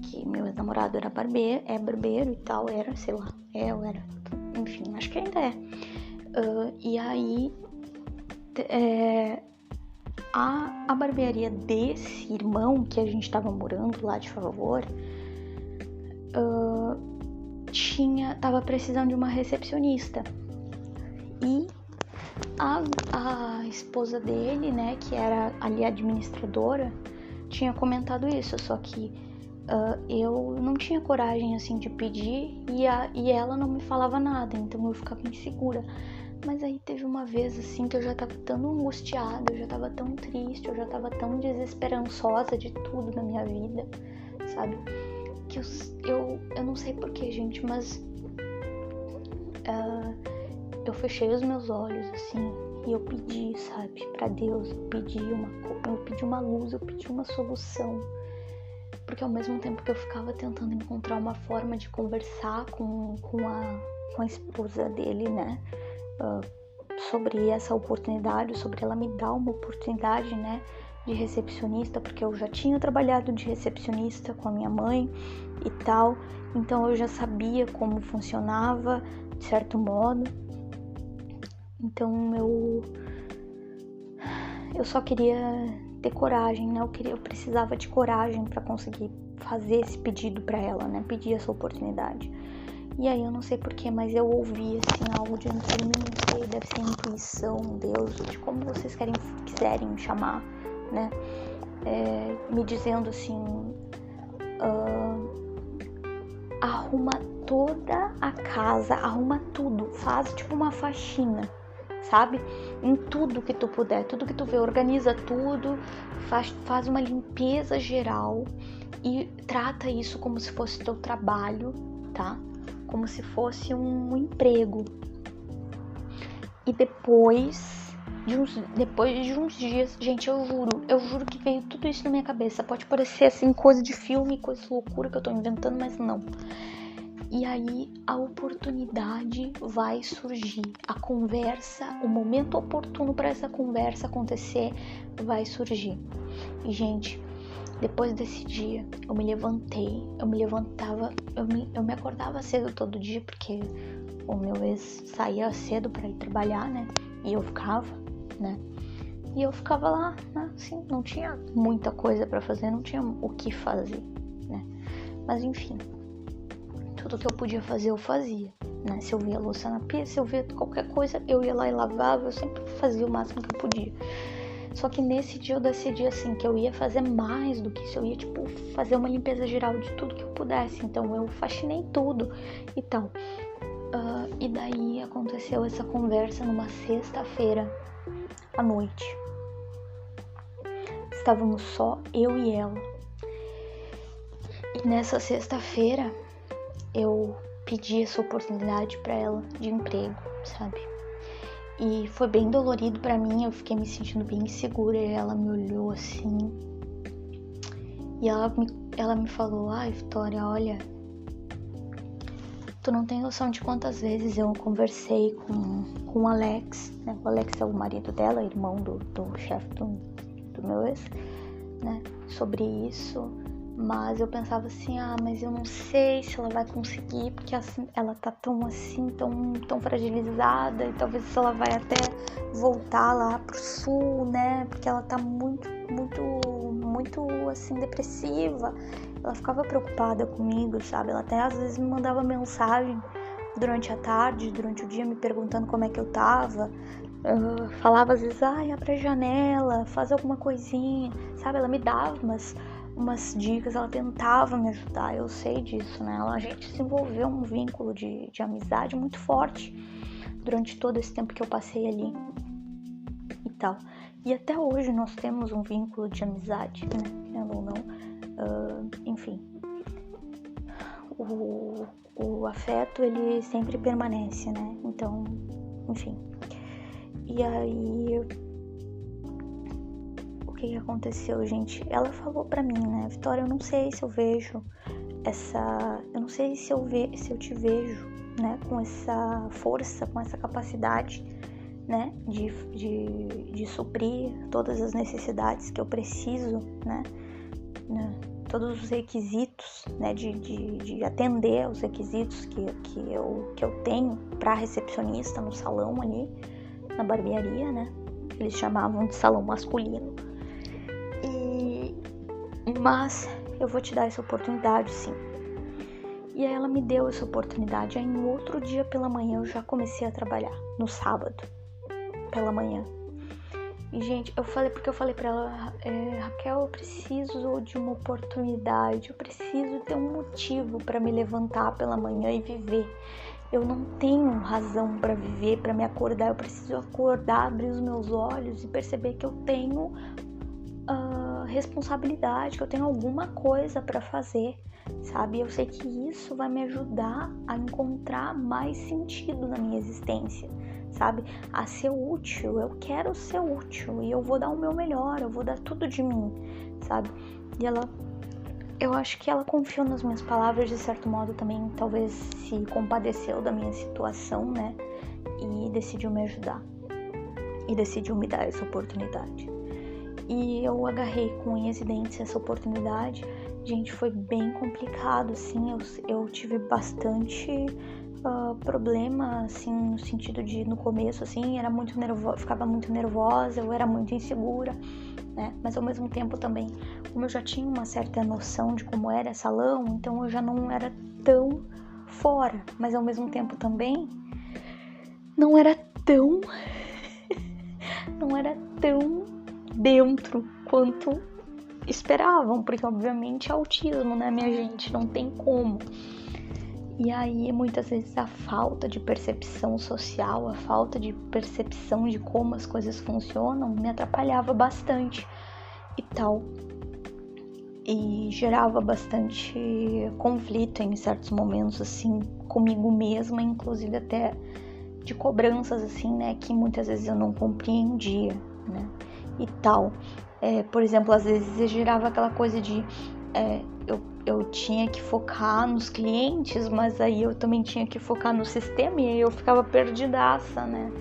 que meu ex-namorado era barbeiro e tal, era, sei lá, eu era, enfim, acho que ainda é. E aí, a barbearia desse irmão, que a gente tava morando lá de favor, tava precisando de uma recepcionista. E a esposa dele, né, que era ali a administradora, tinha comentado isso, só que eu não tinha coragem, assim, de pedir e ela não me falava nada, então eu ficava insegura. Mas aí teve uma vez, assim, que eu já tava tão angustiada, eu já tava tão triste, eu já tava tão desesperançosa de tudo na minha vida, sabe? Que eu não sei porquê, gente, mas eu fechei os meus olhos, assim, e eu pedi, sabe, pra Deus, eu pedi uma luz, eu pedi uma solução. Porque ao mesmo tempo que eu ficava tentando encontrar uma forma de conversar com a esposa dele, né, sobre essa oportunidade, sobre ela me dar uma oportunidade, né, de recepcionista, porque eu já tinha trabalhado de recepcionista com a minha mãe e tal, então eu já sabia como funcionava, de certo modo. Então eu só queria ter coragem, né? Eu precisava de coragem para conseguir fazer esse pedido para ela, né? Pedir essa oportunidade. E aí eu não sei porquê, mas eu ouvi assim algo dentro de mim, não sei, deve ser intuição, Deus, de como vocês quiserem chamar, né? Me dizendo assim, arruma toda a casa, arruma tudo, faz tipo uma faxina, sabe? Em tudo que tu puder, tudo que tu vê, organiza tudo, faz uma limpeza geral e trata isso como se fosse teu trabalho, tá? Como se fosse um emprego. E depois de uns dias, gente, eu juro que veio tudo isso na minha cabeça. Pode parecer assim, coisa de filme, coisa de loucura que eu tô inventando, mas não. E aí a oportunidade vai surgir, a conversa, o momento oportuno para essa conversa acontecer vai surgir. E gente, depois desse dia eu me acordava cedo todo dia, porque o meu ex saía cedo para ir trabalhar, né? E eu ficava, né? E eu ficava lá, né? Assim, não tinha muita coisa para fazer, não tinha o que fazer, né? Mas enfim, tudo que eu podia fazer, eu fazia, né? Se eu via louça na pia, se eu via qualquer coisa, eu ia lá e lavava, eu sempre fazia o máximo que eu podia. Só que nesse dia eu decidi, assim, que eu ia fazer mais do que isso, eu ia, tipo, fazer uma limpeza geral de tudo que eu pudesse. Então eu faxinei tudo e tal. E daí aconteceu essa conversa numa sexta-feira à noite. Estávamos só eu e ela. E nessa sexta-feira eu pedi essa oportunidade pra ela de emprego, sabe? E foi bem dolorido pra mim, eu fiquei me sentindo bem insegura. E ela me olhou assim e ela me falou: ai, Vitória, olha, Tu não tem noção de quantas vezes eu conversei com o Alex, né? O Alex é o marido dela, irmão do chefe do meu ex, né? Sobre isso. Mas eu pensava assim, mas eu não sei se ela vai conseguir, porque assim, ela tá tão fragilizada, e talvez se ela vai até voltar lá pro sul, né? Porque ela tá muito assim, depressiva. Ela ficava preocupada comigo, sabe? Ela até às vezes me mandava mensagem durante a tarde, durante o dia, me perguntando como é que eu tava. Falava às vezes, abre a janela, faz alguma coisinha, sabe? Ela me dava umas dicas, ela tentava me ajudar, eu sei disso, né? A gente desenvolveu um vínculo de amizade muito forte durante todo esse tempo que eu passei ali e tal. E até hoje nós temos um vínculo de amizade, né? Querendo ou não, enfim. O afeto, ele sempre permanece, né? Então, enfim. E aí, o que aconteceu, gente? Ela falou pra mim, né? Vitória, eu não sei se eu vejo eu não sei se eu te vejo, né? Com essa força, com essa capacidade, né? De suprir todas as necessidades que eu preciso, né? Todos os requisitos, né? De atender aos requisitos que eu tenho pra recepcionista no salão ali, na barbearia, né? Eles chamavam de salão masculino. Mas eu vou te dar essa oportunidade, sim. E aí ela me deu essa oportunidade. Aí no outro dia pela manhã eu já comecei a trabalhar, no sábado, pela manhã. E, gente, eu falei pra ela, Raquel, eu preciso de uma oportunidade, eu preciso ter um motivo pra me levantar pela manhã e viver. Eu não tenho razão pra viver, pra me acordar. Eu preciso acordar, abrir os meus olhos e perceber que eu tenho responsabilidade, que eu tenho alguma coisa pra fazer, sabe? Eu sei que isso vai me ajudar a encontrar mais sentido na minha existência, sabe? A ser útil. Eu quero ser útil e eu vou dar o meu melhor, eu vou dar tudo de mim, sabe? E eu acho que ela confiou nas minhas palavras, de certo modo também, talvez se compadeceu da minha situação, né? E decidiu me ajudar. E decidiu me dar essa oportunidade. E eu agarrei com unhas e dentes essa oportunidade. Gente, foi bem complicado, assim. Eu tive bastante problema, assim, no sentido de, no começo, assim, ficava muito nervosa, eu era muito insegura, né? Mas ao mesmo tempo também, como eu já tinha uma certa noção de como era salão, então eu já não era tão fora, mas ao mesmo tempo também não era tão dentro quanto esperavam, porque obviamente é autismo, né, minha gente? Não tem como. E aí, muitas vezes, a falta de percepção social, a falta de percepção de como as coisas funcionam, me atrapalhava bastante e tal. E gerava bastante conflito em certos momentos, assim, comigo mesma, inclusive até de cobranças, assim, né, que muitas vezes eu não compreendia, né, e tal. Por exemplo, às vezes gerava aquela coisa de eu tinha que focar nos clientes, mas aí eu também tinha que focar no sistema, e aí eu ficava perdidaça, né?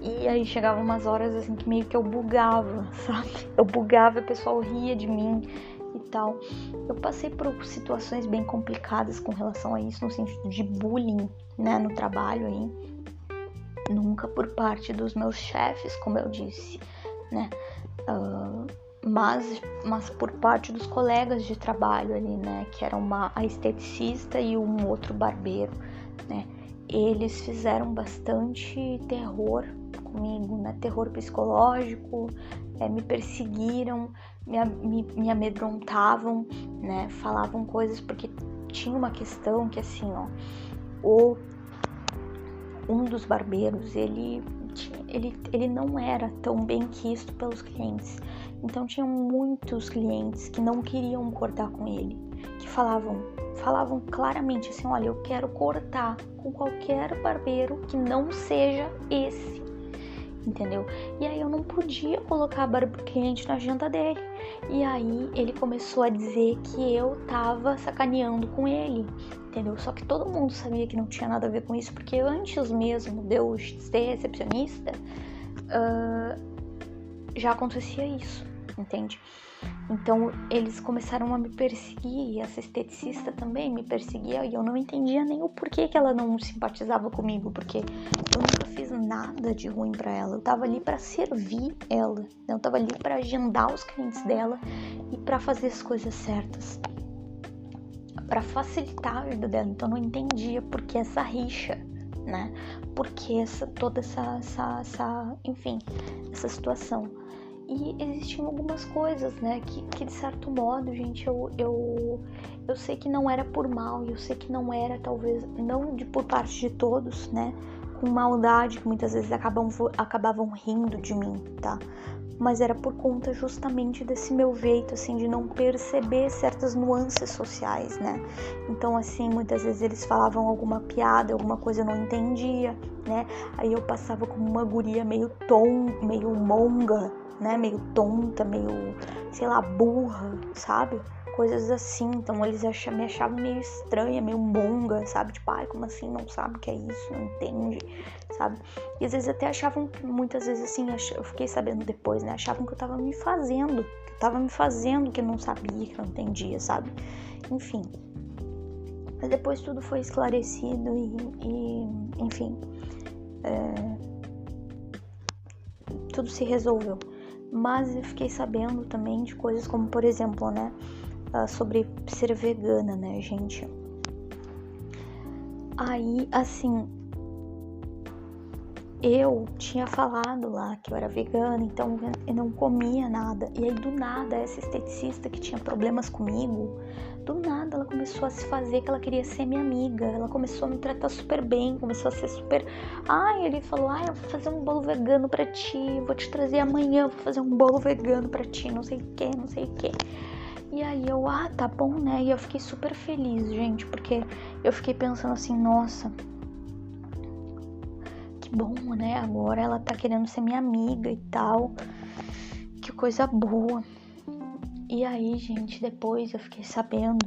E aí chegava umas horas assim que meio que eu bugava, sabe? Eu bugava e o pessoal ria de mim e tal. Eu passei por situações bem complicadas com relação a isso, no sentido de bullying, né, no trabalho aí. Nunca por parte dos meus chefes, como eu disse, né? Mas por parte dos colegas de trabalho ali, né? Que era a esteticista e um outro barbeiro, né? Eles fizeram bastante terror comigo, né? Terror psicológico, me perseguiram, me amedrontavam, né? Falavam coisas, porque tinha uma questão que assim, um dos barbeiros, ele não era tão bem quisto pelos clientes. Então tinha muitos clientes que não queriam cortar com ele, que falavam claramente assim, olha, eu quero cortar com qualquer barbeiro que não seja esse, entendeu? E aí eu não podia colocar cliente na agenda dele. E aí ele começou a dizer que eu tava sacaneando com ele, entendeu? Só que todo mundo sabia que não tinha nada a ver com isso, porque antes mesmo de eu ser recepcionista, já acontecia isso, entende? Então eles começaram a me perseguir, e essa esteticista também me perseguia, e eu não entendia nem o porquê que ela não simpatizava comigo, porque eu nunca fiz nada de ruim pra ela. Eu tava ali pra servir ela, eu tava ali pra agendar os clientes dela e pra fazer as coisas certas, pra facilitar a vida dela. Então eu não entendia por que essa rixa, né? Por que toda essa enfim, essa situação. E existiam algumas coisas, né, que de certo modo, gente, eu sei que não era por mal, eu sei que não era, talvez, não por parte de todos, né, com maldade, que muitas vezes acabavam rindo de mim, tá? Mas era por conta justamente desse meu jeito, assim, de não perceber certas nuances sociais, né? Então, assim, muitas vezes eles falavam alguma piada, alguma coisa eu não entendia, né? Aí eu passava como uma guria meio monga, né, meio tonta, meio, sei lá, burra, sabe? Coisas assim. Então eles me achavam meio estranha, meio monga, sabe? Tipo, ai, como assim, não sabe o que é isso, não entende, sabe? E às vezes até achavam que, muitas vezes assim, eu fiquei sabendo depois, né? Achavam que eu tava me fazendo, que eu não sabia, que eu não entendia, sabe? Enfim. Mas depois tudo foi esclarecido e enfim, tudo se resolveu. Mas eu fiquei sabendo também de coisas como, por exemplo, né, sobre ser vegana, né, gente? Aí, assim, eu tinha falado lá que eu era vegana, então eu não comia nada. E aí, do nada, essa esteticista que tinha problemas comigo, do nada ela começou a se fazer que ela queria ser minha amiga. Ela começou a me tratar super bem, começou a ser super... Ai, ele falou, eu vou fazer um bolo vegano pra ti, vou te trazer amanhã, vou fazer um bolo vegano pra ti, não sei o que, não sei o que. E aí eu, tá bom, né? E eu fiquei super feliz, gente, porque eu fiquei pensando assim, nossa, que bom, né? Agora ela tá querendo ser minha amiga e tal, que coisa boa. E aí, gente, depois eu fiquei sabendo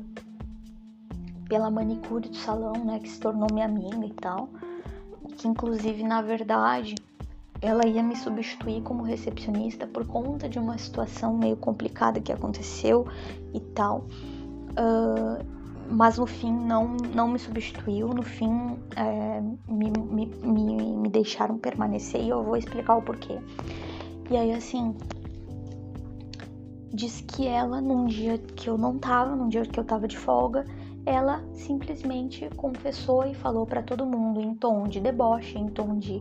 pela manicure do salão, né, que se tornou minha amiga e tal, que inclusive, na verdade, ela ia me substituir como recepcionista por conta de uma situação meio complicada que aconteceu e tal, mas no fim não me substituiu, no fim me deixaram permanecer e eu vou explicar o porquê. E aí, assim, diz que ela, num dia que eu não tava, num dia que eu tava de folga, ela simplesmente confessou e falou pra todo mundo em tom de deboche, em tom de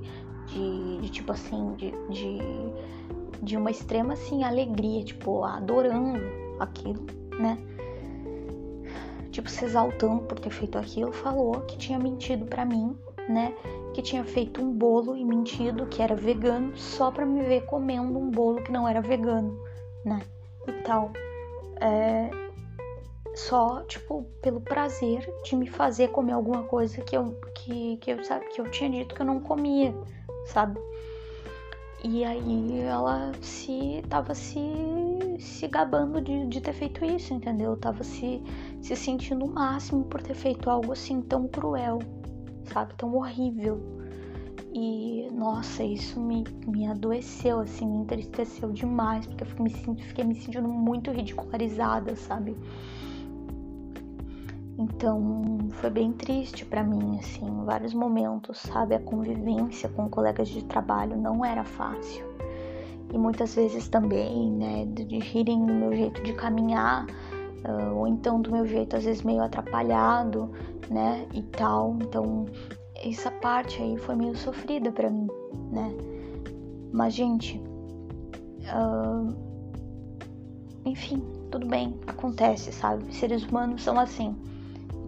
tipo assim, de uma extrema, assim, alegria, tipo, adorando aquilo, né? Tipo, se exaltando por ter feito aquilo, falou que tinha mentido pra mim, né? Que tinha feito um bolo e mentido que era vegano só pra me ver comendo um bolo que não era vegano, né? E tal, só, tipo, pelo prazer de me fazer comer alguma coisa que eu tinha dito que eu não comia, sabe? E aí ela tava se gabando de ter feito isso, entendeu? Tava se sentindo o máximo por ter feito algo assim tão cruel, sabe? Tão horrível. E, nossa, isso me adoeceu, assim, me entristeceu demais, porque eu fiquei me sentindo muito ridicularizada, sabe? Então, foi bem triste pra mim, assim, em vários momentos, sabe? A convivência com colegas de trabalho não era fácil. E muitas vezes também, né, de rirem do meu jeito de caminhar, ou então do meu jeito, às vezes, meio atrapalhado, né, e tal. Então, essa parte aí foi meio sofrida pra mim, né? Mas, gente, enfim, tudo bem, acontece, sabe? Seres humanos são assim.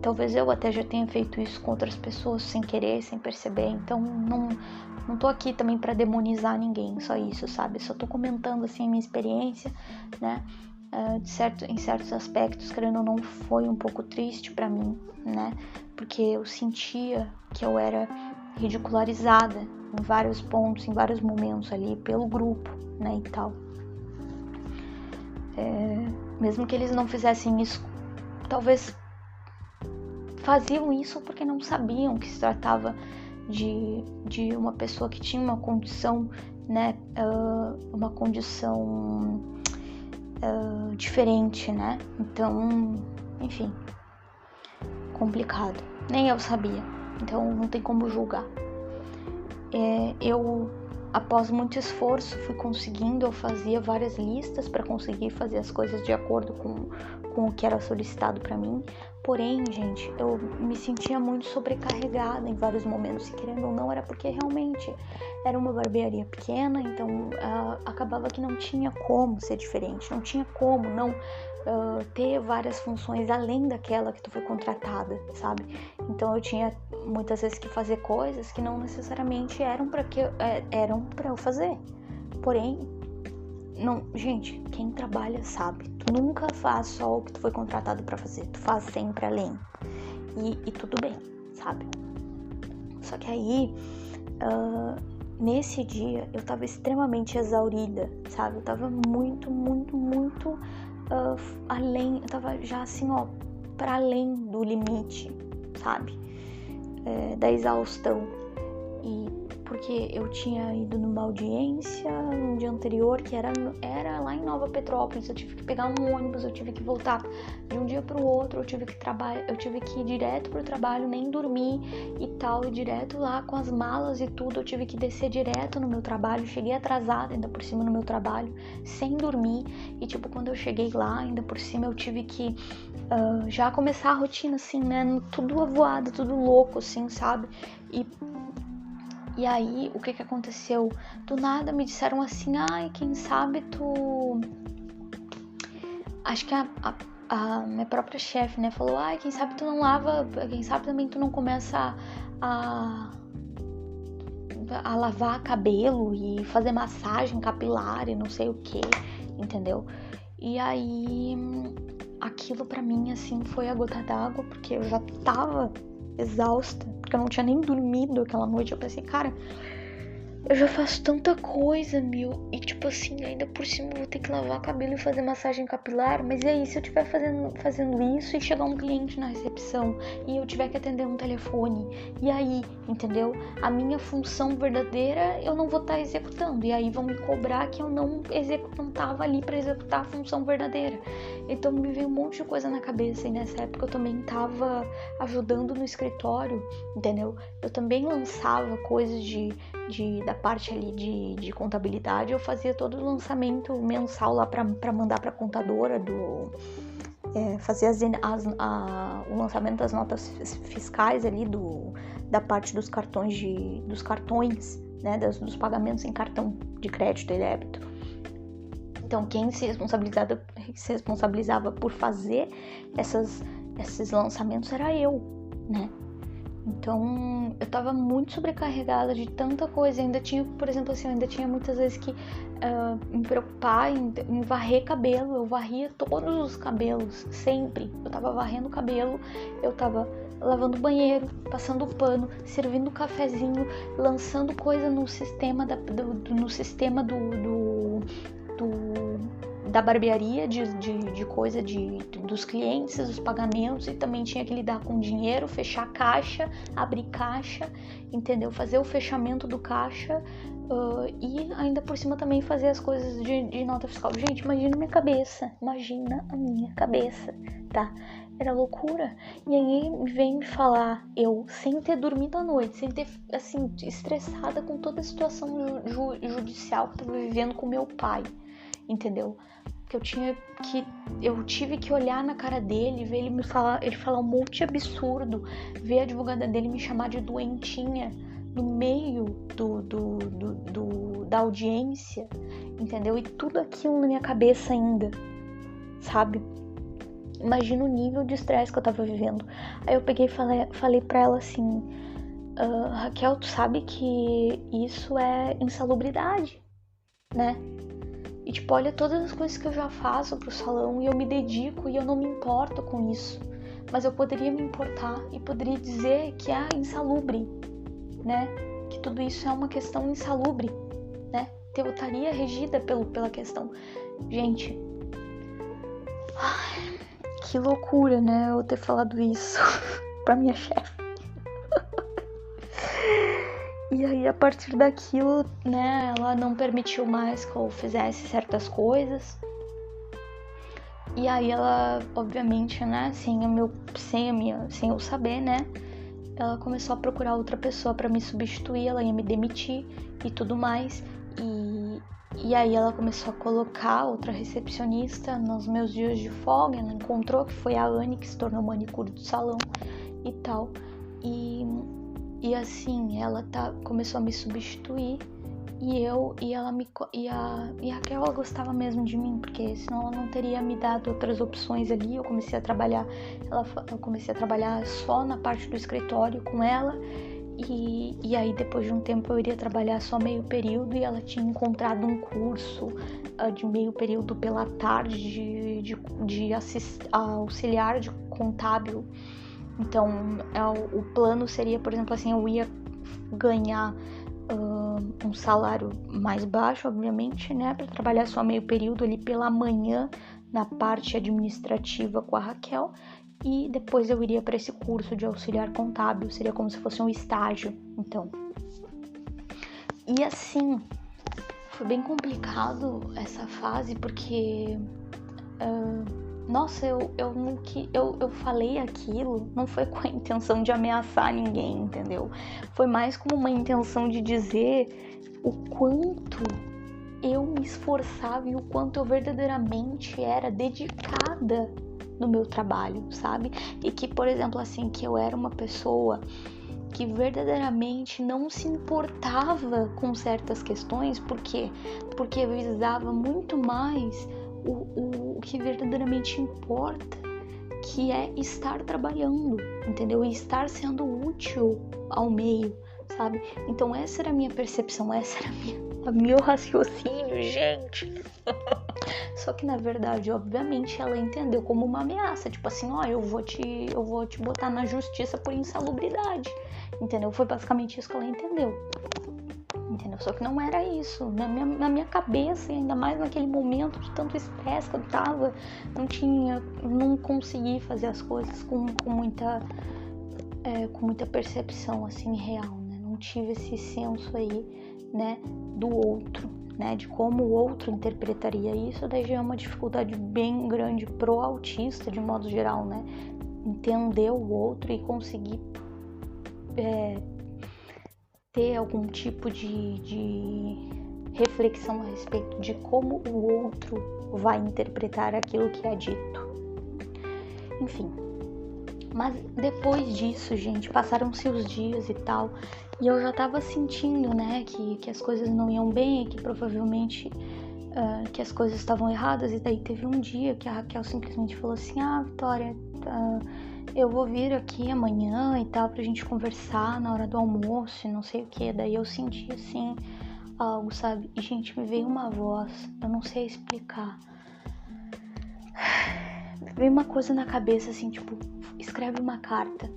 Talvez eu até já tenha feito isso com outras pessoas sem querer, sem perceber. Então, não tô aqui também pra demonizar ninguém, só isso, sabe? Só tô comentando, assim, a minha experiência, né? Em certos aspectos, querendo ou não, foi um pouco triste pra mim, né? Porque eu sentia que eu era ridicularizada em vários pontos, em vários momentos ali, pelo grupo, né, e tal. Mesmo que eles não fizessem isso, talvez faziam isso porque não sabiam que se tratava de uma pessoa que tinha uma condição, né, uma condição diferente, né? Então, enfim, complicado. Nem eu sabia, então não tem como julgar. Eu, após muito esforço, fui conseguindo, eu fazia várias listas para conseguir fazer as coisas de acordo com o que era solicitado para mim. Porém, gente, eu me sentia muito sobrecarregada em vários momentos, e querendo ou não, era porque realmente era uma barbearia pequena, então acabava que não tinha como ser diferente, não tinha como não ter várias funções além daquela que tu foi contratada, sabe? Então eu tinha muitas vezes que fazer coisas que não necessariamente eram para eu fazer. Porém, não, gente, quem trabalha sabe, tu nunca faz só o que tu foi contratado para fazer, tu faz sempre além, e tudo bem, sabe? Só que aí, nesse dia, eu tava extremamente exaurida, sabe? Eu tava muito além, eu tava já assim, ó, para além do limite, sabe? Da exaustão. E porque eu tinha ido numa audiência no dia anterior, que era lá em Nova Petrópolis, eu tive que pegar um ônibus, eu tive que voltar de um dia para o outro, eu tive que ir direto pro trabalho, nem dormir e tal, e direto lá com as malas e tudo, eu tive que descer direto no meu trabalho, cheguei atrasada ainda por cima no meu trabalho, sem dormir, e tipo, quando eu cheguei lá, ainda por cima, eu tive que já começar a rotina, assim, né, tudo avoado, tudo louco, assim, sabe, e aí, o que aconteceu? Do nada me disseram assim, ai, quem sabe tu... Acho que a minha própria chefe, né, falou, ai, quem sabe tu não lava, quem sabe também tu não começa a lavar cabelo e fazer massagem capilar e não sei o que, entendeu? E aí, aquilo pra mim, assim, foi a gota d'água, porque eu já tava exausta, porque eu não tinha nem dormido aquela noite. Eu pensei, cara, eu já faço tanta coisa, meu, e tipo assim, ainda por cima eu vou ter que lavar cabelo e fazer massagem capilar, mas e aí, se eu estiver fazendo isso e chegar um cliente na recepção e eu tiver que atender um telefone, e aí, entendeu? A minha função verdadeira eu não vou estar executando, e aí vão me cobrar que eu não tava ali pra executar a função verdadeira. Então me veio um monte de coisa na cabeça, e nessa época eu também tava ajudando no escritório, entendeu? Eu também lançava coisas da parte ali de contabilidade, eu fazia todo o lançamento mensal lá para mandar para a contadora fazia o lançamento das notas fiscais ali da parte dos cartões né, dos pagamentos em cartão de crédito e débito. Então quem se responsabilizava por fazer esses lançamentos era eu, né? Então, eu tava muito sobrecarregada de tanta coisa. Ainda tinha, por exemplo, assim, muitas vezes que me preocupar em varrer cabelo. Eu varria todos os cabelos, sempre. Eu tava varrendo o cabelo, eu tava lavando o banheiro, passando o pano, servindo o cafezinho, lançando coisa no sistema da barbearia, de coisa dos clientes, dos pagamentos, e também tinha que lidar com dinheiro, fechar caixa, abrir caixa, entendeu? Fazer o fechamento do caixa e ainda por cima também fazer as coisas de nota fiscal. Gente, imagina a minha cabeça, tá? Era loucura. E aí vem me falar, eu sem ter dormido à noite, sem ter, assim, estressada com toda a situação judicial que eu tava vivendo com meu pai, entendeu? Que eu tive que olhar na cara dele, ver ele falar um monte de absurdo, ver a advogada dele me chamar de doentinha no meio da audiência, entendeu? E tudo aquilo na minha cabeça ainda, sabe? Imagina o nível de estresse que eu tava vivendo. Aí eu peguei e falei pra ela assim, Raquel, tu sabe que isso é insalubridade, né? E tipo, olha todas as coisas que eu já faço pro salão e eu me dedico e eu não me importo com isso. Mas eu poderia me importar e poderia dizer que é insalubre, né? Que tudo isso é uma questão insalubre, né? Eu estaria regida pela questão. Gente, Que loucura, né? Eu ter falado isso pra minha chefe. E aí, a partir daquilo, né, ela não permitiu mais que eu fizesse certas coisas. E aí ela, obviamente, né, sem eu saber, né, ela começou a procurar outra pessoa pra me substituir, ela ia me demitir e tudo mais. E aí ela começou a colocar outra recepcionista nos meus dias de folga, ela encontrou que foi a Anne, que se tornou manicure do salão e tal. E assim, ela começou a me substituir e a Raquel, ela gostava mesmo de mim, porque senão ela não teria me dado outras opções ali. Eu comecei a trabalhar só na parte do escritório com ela. E aí depois de um tempo eu iria trabalhar só meio período e ela tinha encontrado um curso de meio período pela tarde de auxiliar de contábil. Então o plano seria, por exemplo, assim, eu ia ganhar um salário mais baixo, obviamente, né, para trabalhar só meio período ali pela manhã na parte administrativa com a Raquel. E depois eu iria para esse curso de auxiliar contábil, seria como se fosse um estágio, então. E assim, foi bem complicado essa fase, porque, nossa, eu falei aquilo, não foi com a intenção de ameaçar ninguém, entendeu? Foi mais como uma intenção de dizer o quanto eu me esforçava e o quanto eu verdadeiramente era dedicada no meu trabalho, sabe? E que, por exemplo, assim, que eu era uma pessoa que verdadeiramente não se importava com certas questões. Por quê? Porque eu visava muito mais o que verdadeiramente importa, que é estar trabalhando, entendeu? E estar sendo útil ao meio, sabe? Então essa era a minha percepção, essa era meu raciocínio, gente. Só que na verdade, obviamente, ela entendeu como uma ameaça, tipo assim, ó, eu vou te botar na justiça por insalubridade, entendeu? Foi basicamente isso que ela entendeu, Só que não era isso, na minha cabeça, e ainda mais naquele momento de tanto estresse que eu tava, não consegui fazer as coisas com muita percepção, assim, real, né? Não tive esse senso aí, né, do outro, né, de como o outro interpretaria isso. Daí já é uma dificuldade bem grande pro autista, de modo geral, né, entender o outro e conseguir ter algum tipo de reflexão a respeito de como o outro vai interpretar aquilo que é dito. Enfim, mas depois disso, gente, passaram-se os dias e tal, e eu já tava sentindo, né, que as coisas não iam bem, que provavelmente que as coisas estavam erradas. E daí teve um dia que a Raquel simplesmente falou assim: Vitória, eu vou vir aqui amanhã e tal, pra gente conversar na hora do almoço e não sei o que. Daí eu senti assim, algo, sabe? E, gente, me veio uma voz, eu não sei explicar. Me veio uma coisa na cabeça assim, tipo, escreve uma carta.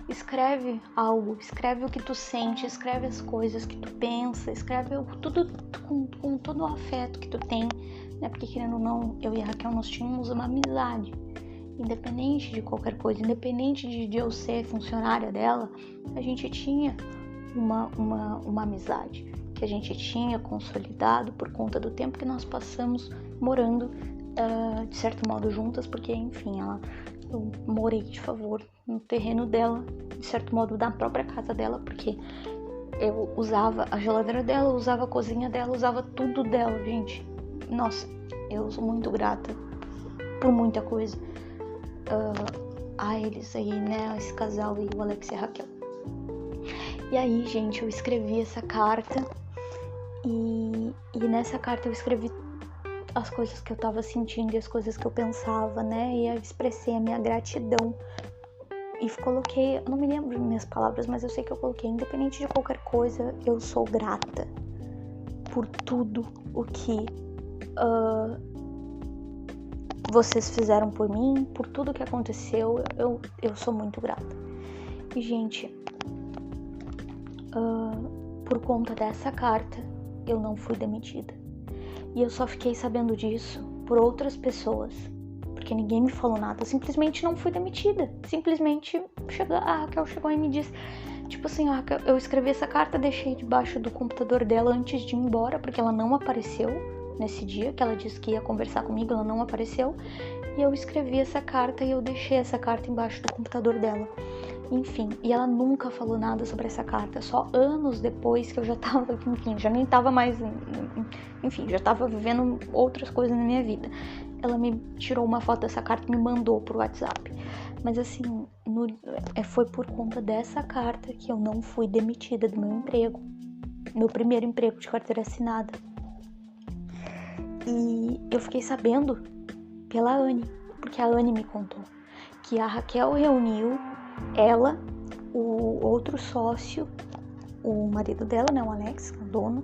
Escreve algo, escreve o que tu sente, escreve as coisas que tu pensa, escreve tudo com todo o afeto que tu tem, né? Porque, querendo ou não, eu e a Raquel, nós tínhamos uma amizade. Independente de qualquer coisa, independente de eu ser funcionária dela, a gente tinha uma amizade que a gente tinha consolidado por conta do tempo que nós passamos morando, de certo modo, juntas, porque, enfim, eu morei de favor no terreno dela, de certo modo, na própria casa dela, porque eu usava a geladeira dela, usava a cozinha dela, usava tudo dela, gente. Nossa, eu sou muito grata por muita coisa a eles aí, né, esse casal aí, o Alex e a Raquel. E aí, gente, eu escrevi essa carta e nessa carta eu escrevi as coisas que eu tava sentindo e as coisas que eu pensava, né, e eu expressei a minha gratidão e coloquei, eu não me lembro de minhas palavras, mas eu sei que eu coloquei: independente de qualquer coisa, eu sou grata por tudo o que vocês fizeram por mim, por tudo que aconteceu, eu sou muito grata. E, gente, por conta dessa carta, eu não fui demitida. E eu só fiquei sabendo disso por outras pessoas, porque porque ninguém me falou nada. Eu simplesmente não fui demitida. Simplesmente a Raquel chegou e me disse, tipo assim, Raquel, eu escrevi essa carta, deixei debaixo do computador dela antes de ir embora, porque ela não apareceu nesse dia, que ela disse que ia conversar comigo, ela não apareceu. E eu escrevi essa carta e eu deixei essa carta embaixo do computador dela. Enfim, e ela nunca falou nada sobre essa carta, só anos depois que eu já tava, enfim, já nem tava mais, enfim, já tava vivendo outras coisas na minha vida. Ela me tirou uma foto dessa carta e me mandou pro WhatsApp. Mas assim, foi por conta dessa carta que eu não fui demitida do meu emprego, meu primeiro emprego de carteira assinada. E eu fiquei sabendo pela Anne, porque a Anne me contou que a Raquel reuniu ela, o outro sócio, o marido dela, né, o Alex, o dono,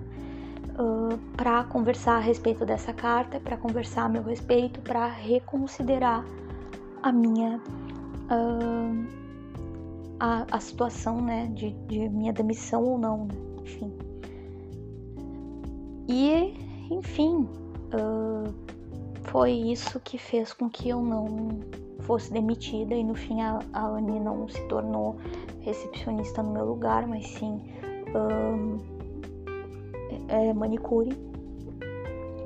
para conversar a respeito dessa carta, para conversar a meu respeito, para reconsiderar a minha a situação, né, de minha demissão ou não, né, enfim. E, enfim, foi isso que fez com que eu não fosse demitida, e no fim a Anne não se tornou recepcionista no meu lugar, mas sim manicure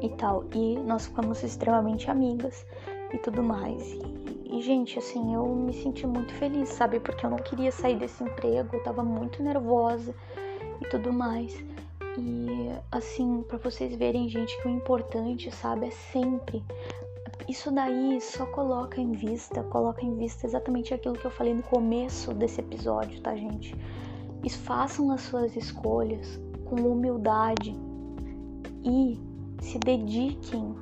e tal, e nós ficamos extremamente amigas e tudo mais, e gente, assim, eu me senti muito feliz, sabe, porque eu não queria sair desse emprego, eu tava muito nervosa e tudo mais. E assim, pra vocês verem, gente, que o importante, sabe, é sempre isso daí, só coloca em vista exatamente aquilo que eu falei no começo desse episódio, tá, gente? Façam as suas escolhas com humildade e se dediquem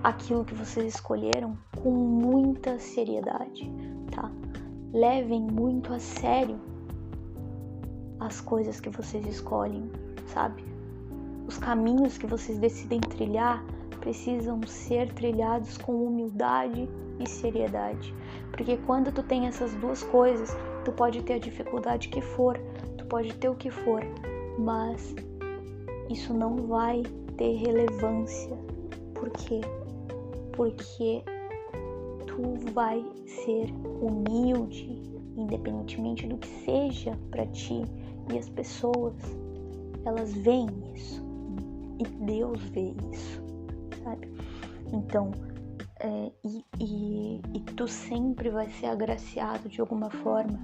àquilo que vocês escolheram com muita seriedade, tá? Levem muito a sério as coisas que vocês escolhem, sabe? Os caminhos que vocês decidem trilhar precisam ser trilhados com humildade e seriedade, porque quando tu tem essas duas coisas, tu pode ter a dificuldade que for, tu pode ter o que for, mas isso não vai ter relevância. Por quê? Porque tu vai ser humilde, independentemente do que seja pra ti, e as pessoas, elas veem isso, e Deus vê isso, sabe? Então, e tu sempre vai ser agraciado de alguma forma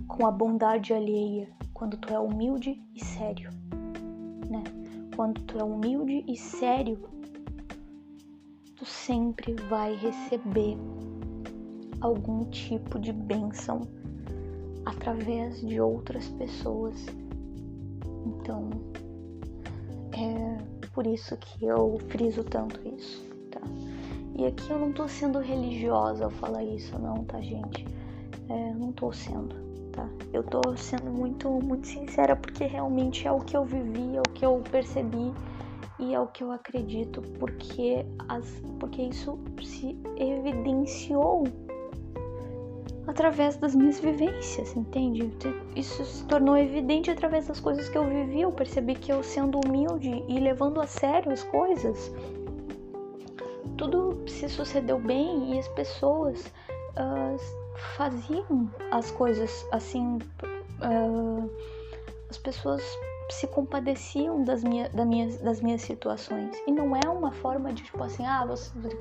com a bondade alheia, quando tu é humilde e sério, né? Quando tu é humilde e sério, tu sempre vai receber algum tipo de bênção através de outras pessoas. Então, é por isso que eu friso tanto isso, tá? E aqui eu não tô sendo religiosa ao falar isso, não, tá, gente? Não tô sendo, tá? Eu tô sendo muito, muito sincera, porque realmente é o que eu vivi, é o que eu percebi e é o que eu acredito, porque isso se evidenciou através das minhas vivências, entende? Isso se tornou evidente através das coisas que eu vivi. Eu percebi que eu, sendo humilde e levando a sério as coisas, tudo se sucedeu bem e as pessoas faziam as coisas assim, as pessoas se compadeciam das minhas situações. E não é uma forma de, tipo assim,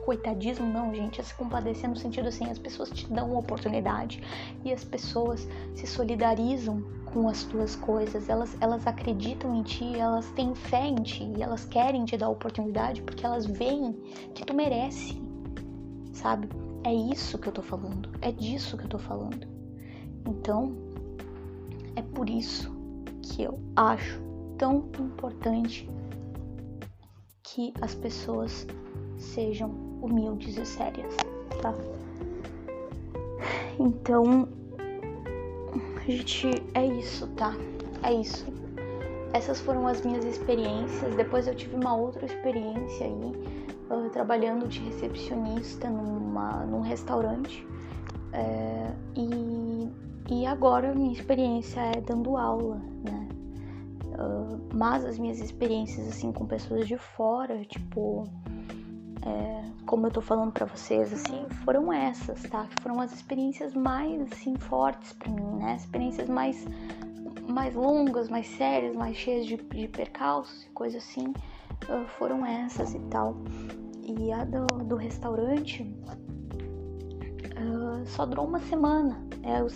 coitadismo, não, gente. É se compadecer no sentido assim, as pessoas te dão uma oportunidade e as pessoas se solidarizam com as tuas coisas. Elas acreditam em ti, elas têm fé em ti, elas querem te dar oportunidade porque elas veem que tu merece, sabe? É isso que eu tô falando, é disso que eu tô falando. Então, é por isso que eu acho tão importante que as pessoas sejam humildes e sérias, tá? Então, gente, é isso, tá? É isso. Essas foram as minhas experiências. Depois eu tive uma outra experiência aí, trabalhando de recepcionista num restaurante. E agora a minha experiência é dando aula, né? Mas as minhas experiências assim com pessoas de fora, tipo como eu tô falando pra vocês, assim, foram essas, tá? Que foram as experiências mais, assim, fortes pra mim, né? Experiências mais longas, mais sérias, mais cheias de percalços e coisas assim, foram essas e tal. E a do restaurante só durou uma semana. Eu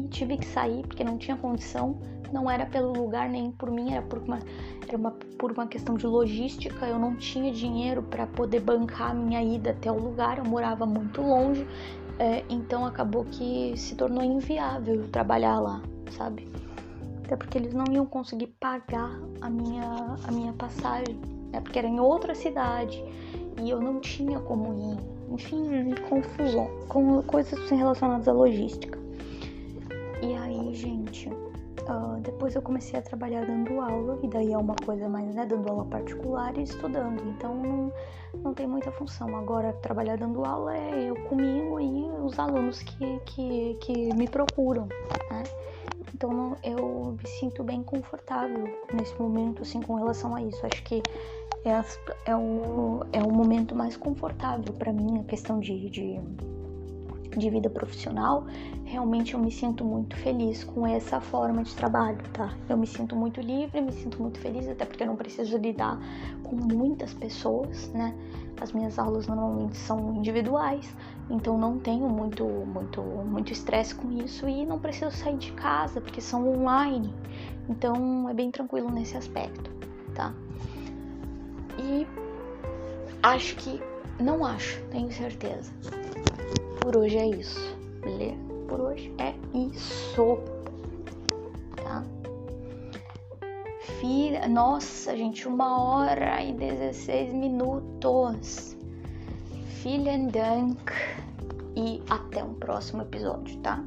tive que sair porque não tinha condição. Não era pelo lugar nem por mim, era por uma questão de logística. Eu não tinha dinheiro para poder bancar a minha ida até o lugar. Eu morava muito longe, então acabou que se tornou inviável trabalhar lá, sabe? Até porque eles não iam conseguir pagar a minha passagem, né? Porque era em outra cidade e eu não tinha como ir. Enfim, confusão, com coisas relacionadas à logística. E aí, gente, depois eu comecei a trabalhar dando aula, e daí é uma coisa mais, né, dando aula particular e estudando, então não tem muita função. Agora, trabalhar dando aula é eu comigo e os alunos que me procuram, né? Então eu me sinto bem confortável nesse momento, assim, com relação a isso. Acho que é o momento mais confortável para mim, a questão de vida profissional. Realmente eu me sinto muito feliz com essa forma de trabalho, tá? Eu me sinto muito livre, me sinto muito feliz, até porque eu não preciso lidar com muitas pessoas, né? As minhas aulas normalmente são individuais, então não tenho muito estresse com isso e não preciso sair de casa, porque são online, então é bem tranquilo nesse aspecto, tá? E tenho certeza. Por hoje é isso, beleza? Por hoje é isso, tá? Nossa, gente, 1h16. Vielen Dank e até um próximo episódio, tá?